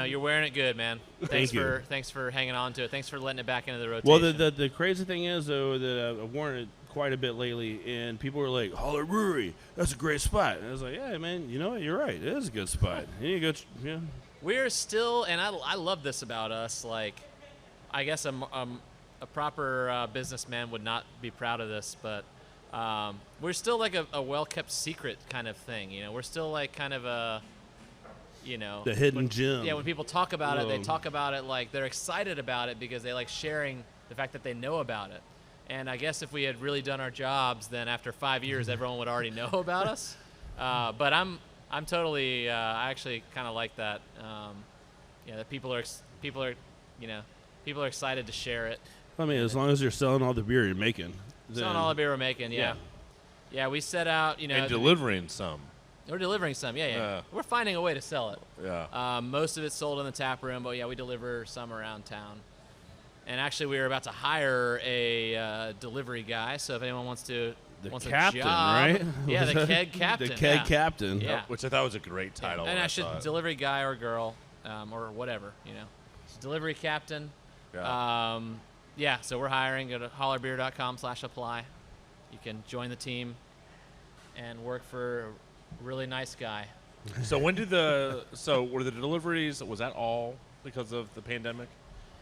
you're wearing it good, man. Thanks for hanging on to it. Thanks for letting it back into the rotation. Well, the crazy thing is though that I've worn it quite a bit lately, and people were like, "Holler Brewery, that's a great spot." And I was like, "Yeah, man, you know what? You're right. It is a good spot. You need to go." Yeah. We're still, and I love this about us. Like, I guess a proper businessman would not be proud of this, but we're still like a well-kept secret kind of thing. We're still like kind of a, the hidden gem. Yeah, when people talk about it, they talk about it like they're excited about it because they like sharing the fact that they know about it. And I guess if we had really done our jobs, then after 5 years, everyone would already know about us. But I'm totally. I actually kind of like that. That people are excited to share it. I mean, as long as you're selling all the beer you're making. Selling all the beer we're making, yeah. We set out, and delivering some. We're delivering some, yeah. We're finding a way to sell it. Yeah. Most of it's sold in the tap room, but we deliver some around town. And actually, we were about to hire a delivery guy. So if anyone wants a captain, job, right? Yeah, the keg captain. The keg captain. Yeah. Which I thought was a great title. And actually, delivery guy or girl, or whatever, Delivery captain. Yeah. So we're hiring. Go to hollerbeer.com/apply. You can join the team and work for a really nice guy. So were the deliveries, was that all because of the pandemic?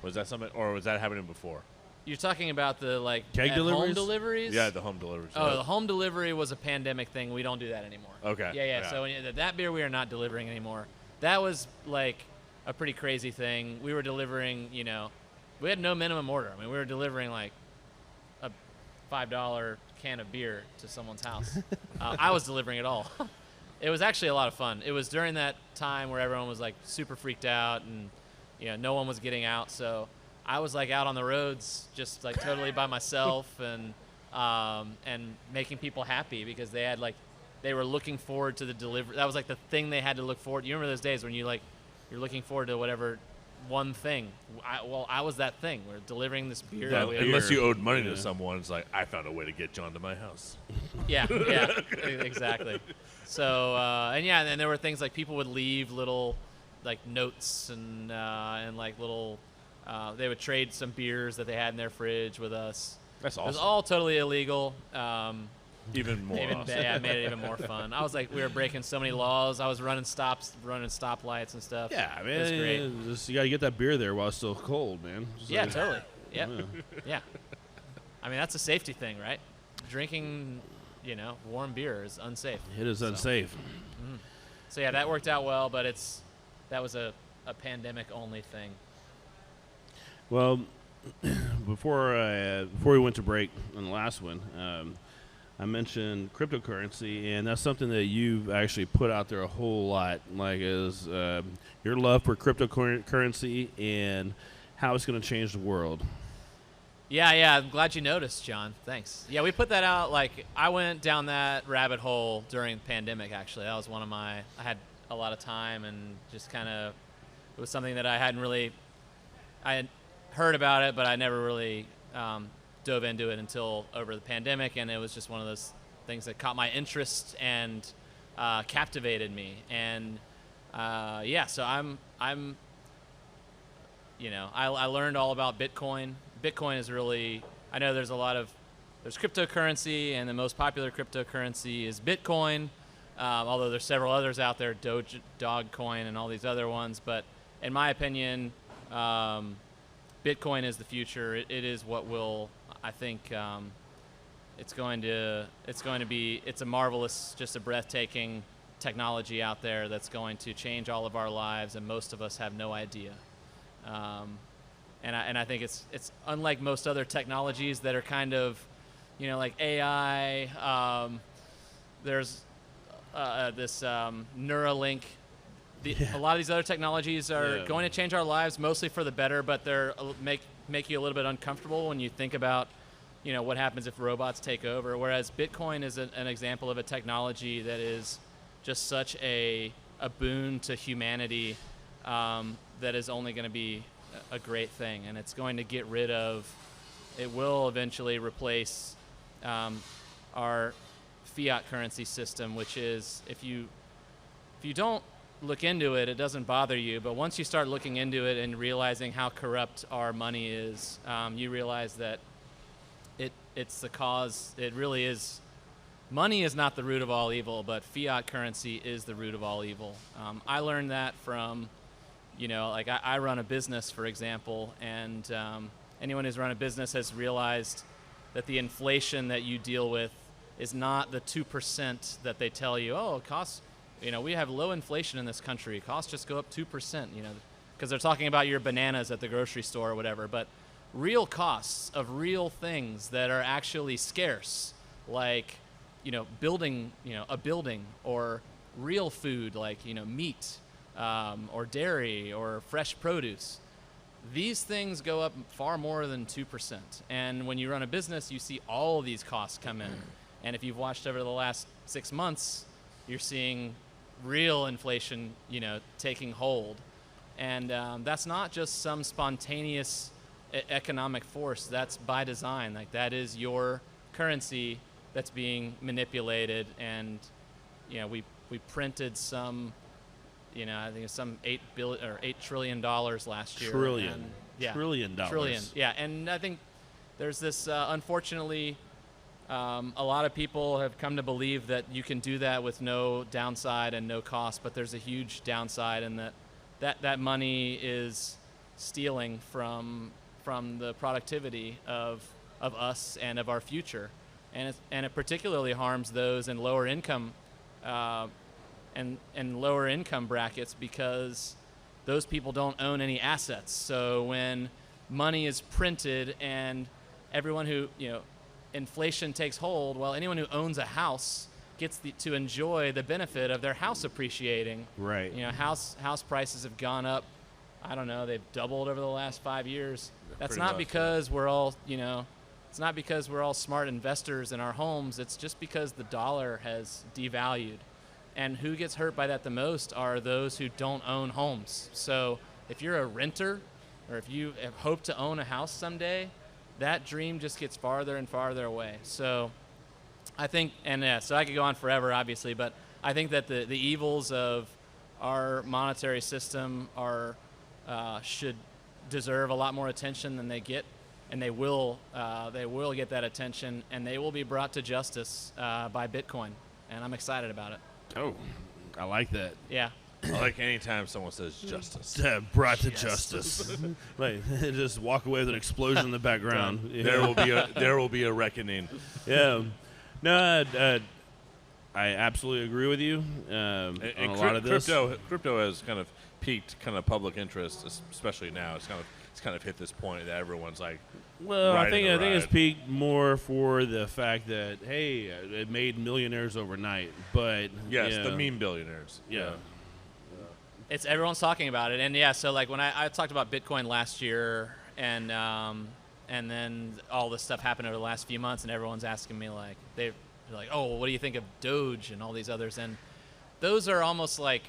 Was that something, or was that happening before? You're talking about the like Keg home deliveries? deliveries? Yeah, the home deliveries. Oh, the home delivery was a pandemic thing. We don't do that anymore. Okay. Yeah. So that beer we are not delivering anymore. That was like a pretty crazy thing. We were delivering, we had no minimum order. I mean, we were delivering like a $5 can of beer to someone's house. I was delivering it all. It was actually a lot of fun. It was during that time where everyone was like super freaked out and no one was getting out. So I was like out on the roads just like totally by myself and making people happy because they were looking forward to the delivery. That was like the thing they had to look forward to. You remember those days when you're looking forward to whatever one thing. I was that thing. We're delivering this beer. Yeah, unless you owed money to someone, it's like, I found a way to get John to my house. Yeah, exactly. So, and there were things like people would leave little like notes and like little, they would trade some beers that they had in their fridge with us. That's awesome. It was all totally illegal. Even more awesome. Yeah, it made it even more fun. I was like, we were breaking so many laws. I was running stoplights and stuff. Yeah, man. It was great. You got to get that beer there while it's still cold, man. Totally. Yeah. I mean, that's a safety thing, right? Drinking, warm beer is unsafe. It is unsafe. So yeah, that worked out well, but that was a pandemic-only thing. Well, before we went to break on the last one, I mentioned cryptocurrency, and that's something that you've actually put out there a whole lot, like is your love for cryptocurrency and how it's going to change the world. Yeah, I'm glad you noticed, John. Thanks. Yeah, we put that out, I went down that rabbit hole during the pandemic, actually. That was I had a lot of time and just kind of, it was something that I had heard about it, but I never really dove into it until over the pandemic, and it was just one of those things that caught my interest and captivated me. And so I learned all about Bitcoin. Bitcoin is really, I know there's cryptocurrency, and the most popular cryptocurrency is Bitcoin, although there's several others out there, Dogecoin and all these other ones. But in my opinion, Bitcoin is the future. It is what will, I think, it's a marvelous, just a breathtaking technology out there that's going to change all of our lives, and most of us have no idea. And I think it's unlike most other technologies that are kind of, like AI. There's this Neuralink. A lot of these other technologies are going to change our lives mostly for the better, but they're make you a little bit uncomfortable when you think about, what happens if robots take over. Whereas Bitcoin is an example of a technology that is just such a boon to humanity that is only going to be a great thing, and it's going to get rid of. It will eventually replace our fiat currency system, which is if you don't look into it, it doesn't bother you. But once you start looking into it and realizing how corrupt our money is, you realize that it's the cause. It really is. Money is not the root of all evil, but fiat currency is the root of all evil. I learned that from, I run a business, for example, and anyone who's run a business has realized that the inflation that you deal with is not the 2% that they tell you. Oh, it costs. We have low inflation in this country. Costs just go up 2%, because they're talking about your bananas at the grocery store or whatever. But real costs of real things that are actually scarce, like, building, a building, or real food like, meat, or dairy or fresh produce. These things go up far more than 2%. And when you run a business, you see all of these costs come in. And if you've watched over the last 6 months, you're seeing real inflation, taking hold. And that's not just some spontaneous economic force. That's by design. Like, that is your currency that's being manipulated. And, we printed some, I think it's some $8 trillion last year. Trillion. And, Trillion dollars. Trillion. Yeah. And I think there's this, unfortunately, a lot of people have come to believe that you can do that with no downside and no cost, but there's a huge downside in that money is stealing from from the productivity of us and of our future, and it particularly harms those in lower income and lower income brackets, because those people don't own any assets. So when money is printed and everyone who, inflation takes hold, well, anyone who owns a house gets to enjoy the benefit of their house appreciating. Right. House prices have gone up. I don't know, they've doubled over the last 5 years. That's Pretty not much, because we're all, it's not because we're all smart investors in our homes. It's just because the dollar has devalued. And who gets hurt by that the most are those who don't own homes. So if you're a renter, or if you hope to own a house someday, that dream just gets farther and farther away. So I think, so I could go on forever, obviously, but I think that the evils of our monetary system should deserve a lot more attention than they get, and they will get that attention, and they will be brought to justice by Bitcoin, and I'm excited about it. Oh, I like that. Yeah. I like anytime someone says justice. Brought to justice. Like, just walk away with an explosion in the background. There will be a reckoning. Yeah. No, I absolutely agree with you on a lot of this. Crypto has kind of piqued kind of public interest, especially now. It's kind of hit this point that everyone's like. Well, I think it's peaked more for the fact that, hey, it made millionaires overnight, but yes, the meme billionaires. Yeah. It's everyone's talking about it, and so like when I talked about Bitcoin last year, and then all this stuff happened over the last few months, and everyone's asking me like they're like, oh, well, what do you think of Doge and all these others? And those are almost like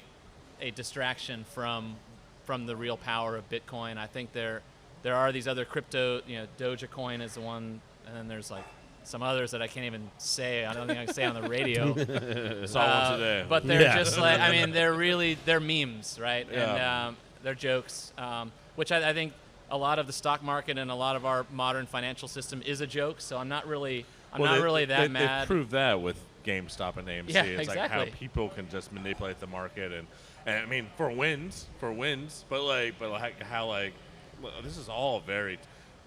a distraction from the real power of Bitcoin. I think there are these other crypto, Dogecoin is the one, and then there's like some others that I can't even say. I don't think I can say on the radio. Saw one today. But they're just like, I mean, they're memes, right? Yeah. And they're jokes, which I think a lot of the stock market and a lot of our modern financial system is a joke. So I'm not really that mad. They proved that with GameStop and AMC. Yeah, it's exactly. like how people can just manipulate the market, and I mean for wins, but how this is all very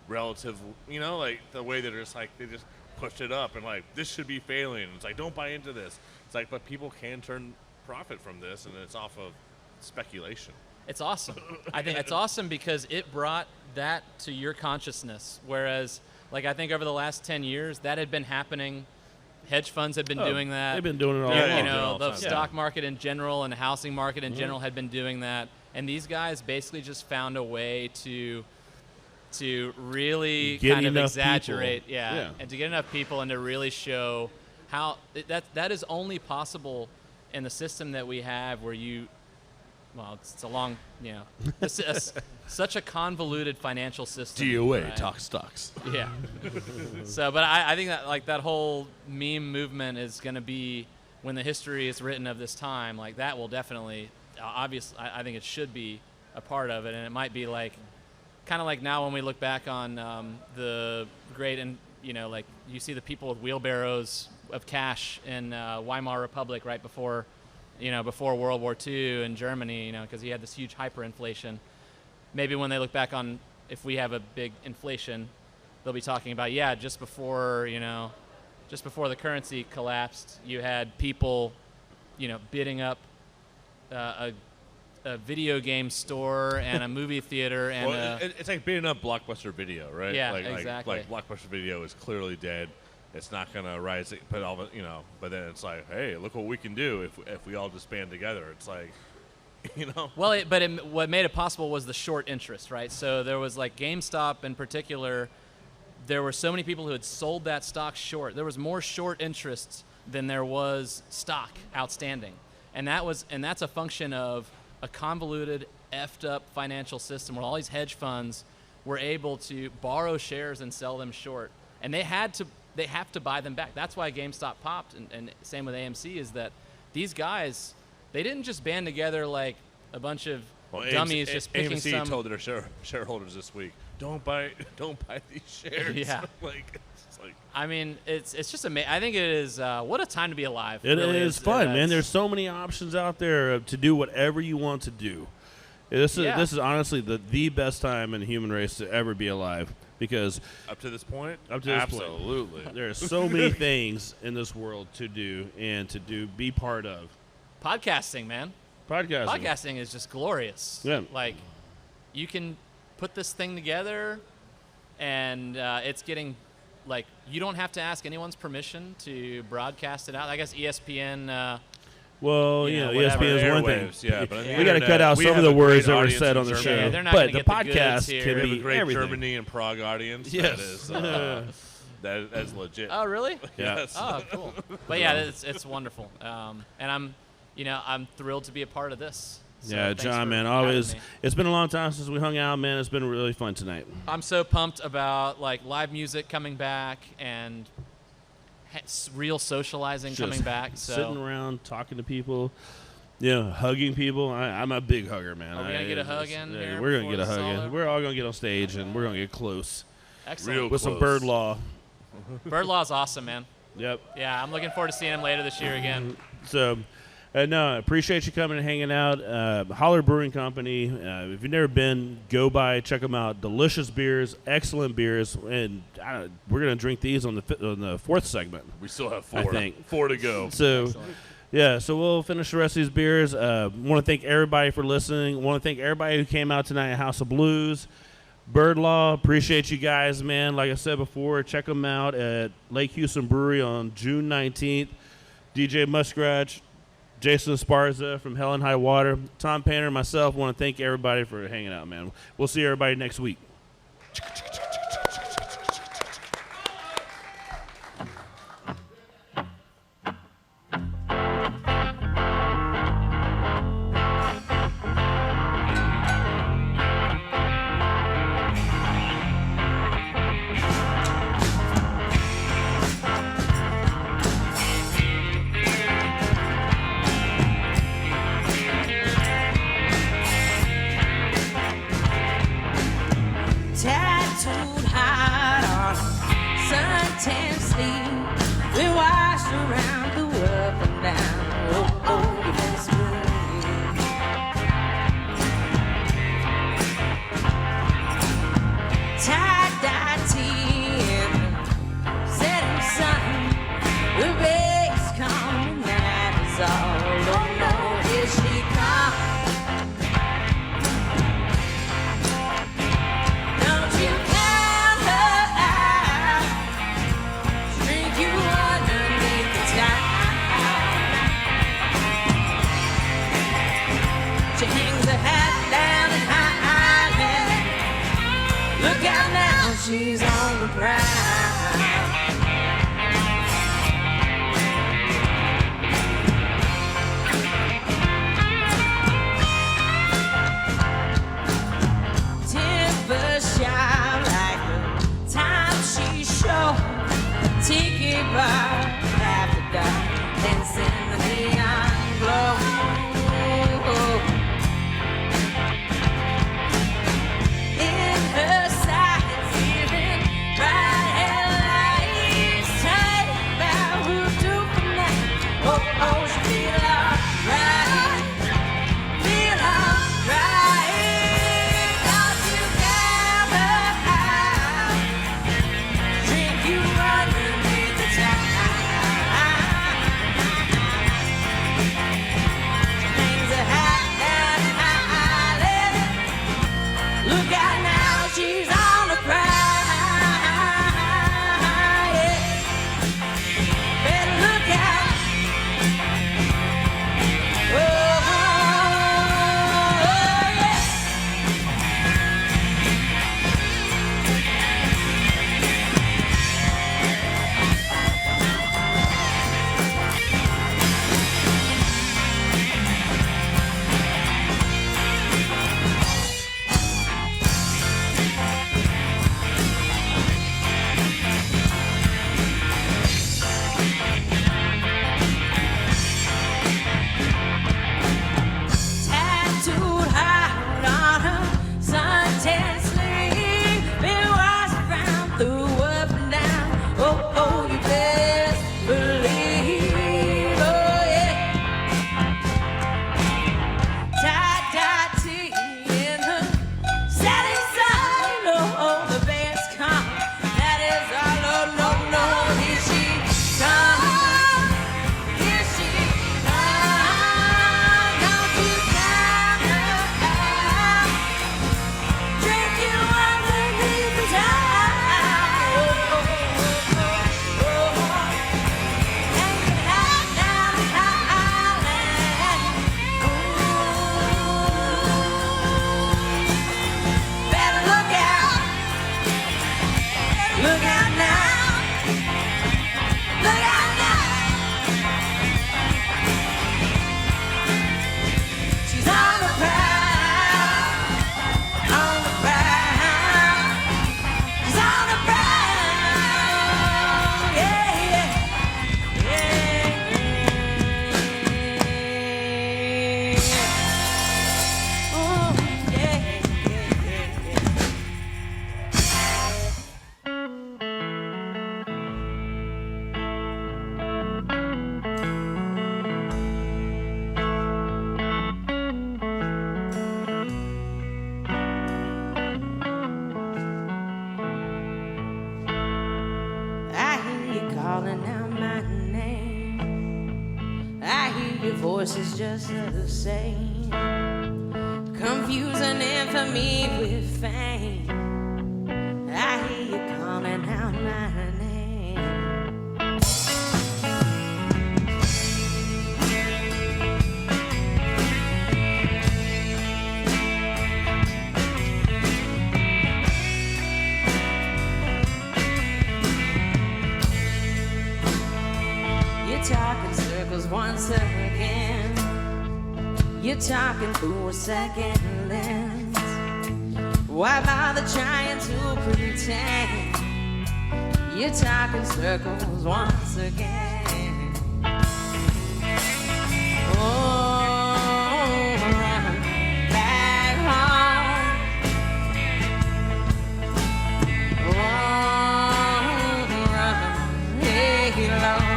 relative, like the way they're just like they just pushed it up and like this should be failing. It's like don't buy into this. It's like but people can turn profit from this, and it's off of speculation. It's awesome. I think it's awesome because it brought that to your consciousness. Whereas, like I think over the last 10 years, that had been happening. Hedge funds had been doing that. They've been doing it all along. The stock market in general and the housing market in general had been doing that. And these guys basically just found a way to really get kind of exaggerate, people. Yeah, and to get enough people and to really show how that is only possible in the system that we have, where it's a long, such a convoluted financial system. DOA, right? talk stocks. Yeah. So, but I think that like that whole meme movement is going to be, when the history is written of this time, like that will definitely, obviously, I think it should be a part of it, and it might be like, kind of like now when we look back on the great, and like you see the people with wheelbarrows of cash in Weimar Republic right before World War II in Germany, because you had this huge hyperinflation. Maybe when they look back on, if we have a big inflation, they'll be talking about, just before the currency collapsed, you had people, bidding up a video game store and a movie theater, and it's like bidding up Blockbuster Video, right? Yeah, exactly. Like Blockbuster Video is clearly dead. It's not gonna rise, but then it's like, hey, look what we can do if we all just band together. It's like, Well, what made it possible was the short interest, right? So there was like GameStop in particular. There were so many people who had sold that stock short. There was more short interest than there was stock outstanding, and that's a function of a convoluted, effed up financial system where all these hedge funds were able to borrow shares and sell them short, and they have to buy them back. That's why GameStop popped, and same with AMC, is that these guys, they didn't just band together like a bunch of dummies just picking AMC some. told their shareholders this week, don't buy these shares. Yeah. It's like, I mean, it's just amazing. I think it is what a time to be alive. It really is fun, man. There's so many options out there to do whatever you want to do. This is honestly the best time in the human race to ever be alive, because Up to this point, absolutely, there are so many things in this world to do and be part of. Podcasting, man. Podcasting is just glorious. Yeah. Like, you can put this thing together, and it's getting, like, you don't have to ask anyone's permission to broadcast it out. I guess ESPN. Well, whatever. ESPN is one thing. Airwaves, yeah, but on the we got to internet, cut out we some of have the a words great that were audience said in on the Germany. show. Yeah, they're not but gonna the get the goods podcast here. can We have We be have a great everything. Germany and Prague audience. Yes. That's legit. Oh, really? Yes. Oh, cool. But yeah, it's wonderful. And I'm thrilled to be a part of this. So Yeah, thanks John, for man, having always. me. It's been a long time since we hung out, man. It's been really fun tonight. I'm so pumped about like live music coming back and real socializing Just coming back. So sitting around talking to people, hugging people. I'm a big hugger, man. Are we gonna get a hug in here We're gonna before get a this is hug all in. over? We're all gonna get on stage and we're gonna get close excellent. Real with some close. Byrd Law. Bird Law's awesome, man. Yep. Yeah, I'm looking forward to seeing him later this year again. So, no, I appreciate you coming and hanging out. Holler Brewing Company. If you've never been, go by, check them out. Delicious beers, excellent beers, and we're gonna drink these on the fourth segment. We still have I 4. think. 4 to go. So, Excellent. yeah, so we'll finish the rest of these beers. Want to thank everybody for listening. Want to thank everybody who came out tonight at House of Blues. Byrd Law, appreciate you guys, man. Like I said before, check them out at Lake Houston Brewery on June 19th. DJ Muskrat, Jason Esparza from Hell and High Water, Tom Painter, and myself want to thank everybody for hanging out, man. We'll see everybody next week. Tattooed hard on suntan sleeve, we washed around the up and down. Oh, oh, you best believe. Tie-dye tee in the setting sun, the rays come, that is all. Oh no, here she comes. Don't you count her out, drink you underneath the tide. She hangs her hat down and high, look out now, she's on the prowl. Timber shy like the time she showed. Tiki bar after dark, dancing the neon glow. In her sights, hearing your voice is just the same. Confusing infamy with fame. I hear you calling out my name. You're talking circles once again. You're talking through a second lens. Why bother trying to pretend? You're talking circles once again. Oh, run back home. Oh, run, hey, Lord.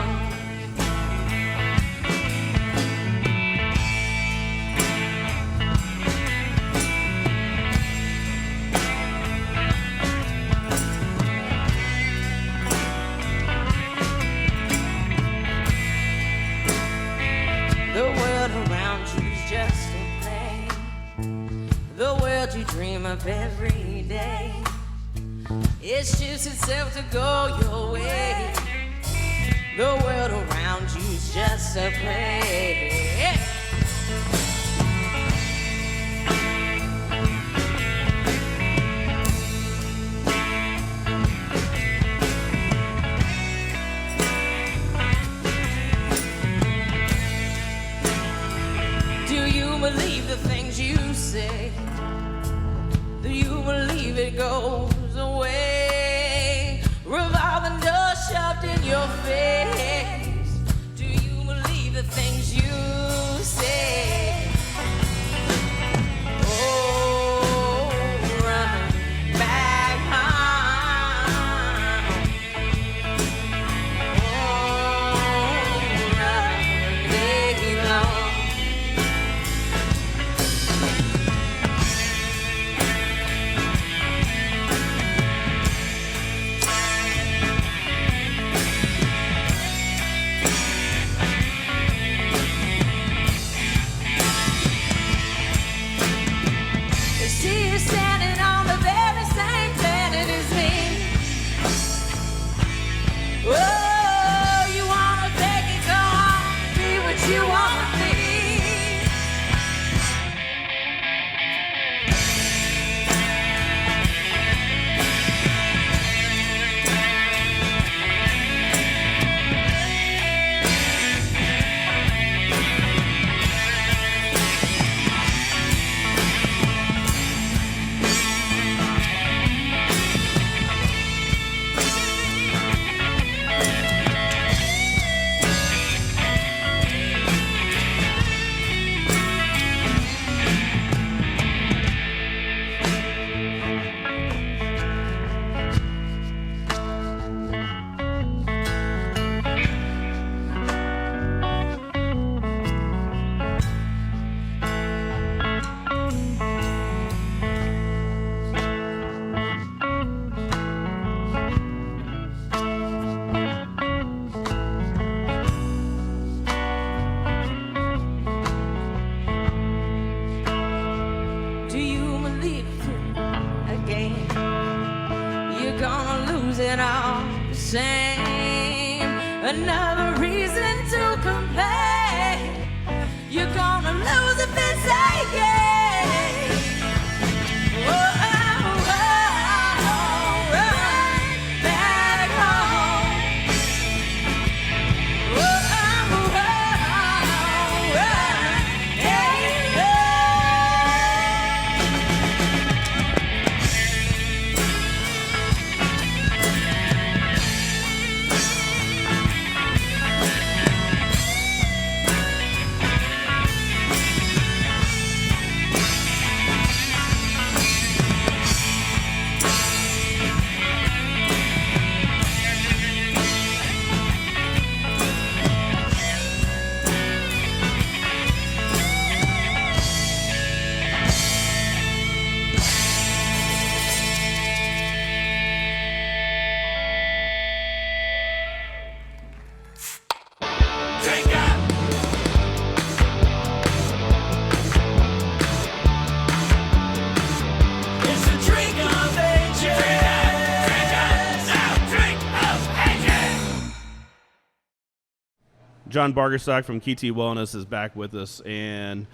Just a play, the world you dream of every day. It shifts itself to go your way. The world around you's just a play. Believe the things you say? Do you believe it goes away? Revolving door shoved in your face. Do you believe the things you say? Oh, run back home. Oh, run, baby, long. Another reason to complain. You're gonna lose if they say yeah. Oh, oh, oh, run back home. Oh, oh, oh, run, hey, John Bargerstock from KT Wellness is back with us. And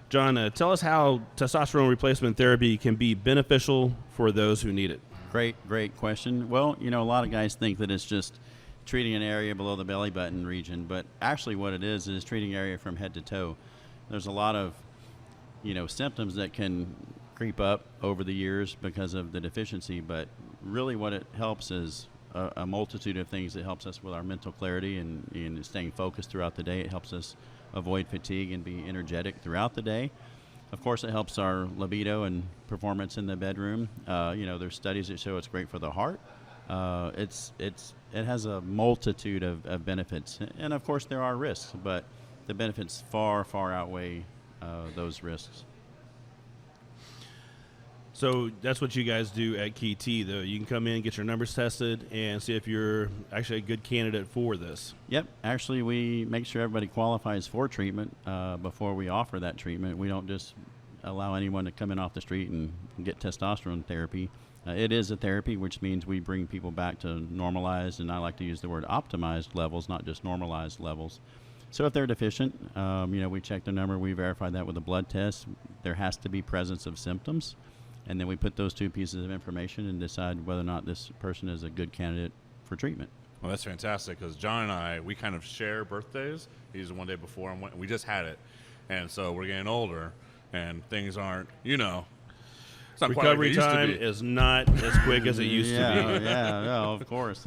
John, tell us how testosterone replacement therapy can be beneficial for those who need it. Great question. Well, a lot of guys think that it's just treating an area below the belly button region, but actually what it is treating area from head to toe. There's a lot of, symptoms that can creep up over the years because of the deficiency, but really what it helps is a multitude of things. It helps us with our mental clarity and staying focused throughout the day. It helps us avoid fatigue and be energetic throughout the day. Of course, it helps our libido and performance in the bedroom. There's studies that show it's great for the heart. It has a multitude of benefits, and of course there are risks, but the benefits far outweigh those risks. So that's what you guys do at KT, though. You can come in, get your numbers tested, and see if you're actually a good candidate for this. Yep. Actually, we make sure everybody qualifies for treatment before we offer that treatment. We don't just allow anyone to come in off the street and get testosterone therapy. It is a therapy, which means we bring people back to normalized, and I like to use the word optimized levels, not just normalized levels. So if they're deficient, we check their number. We verify that with a blood test. There has to be presence of symptoms. And then we put those two pieces of information and decide whether or not this person is a good candidate for treatment. Well, that's fantastic because John and I, we kind of share birthdays. He's one day before, and we just had it. And so we're getting older, and things aren't, it's not quite like recovery it used to time be. is not as quick as it used to be. No, of course.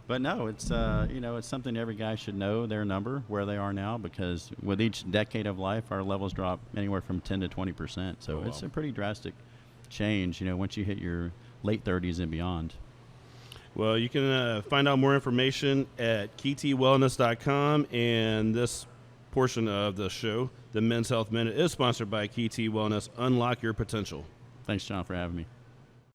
But no, it's it's something every guy should know their number, where they are now, because with each decade of life, our levels drop anywhere from 10 to 20%. So it's a pretty drastic change, once you hit your late 30s and beyond. Well, you can find out more information at ktwellness.com, and this portion of the show, the Men's Health Minute, is sponsored by KT Wellness. Unlock your potential. Thanks, John, for having me.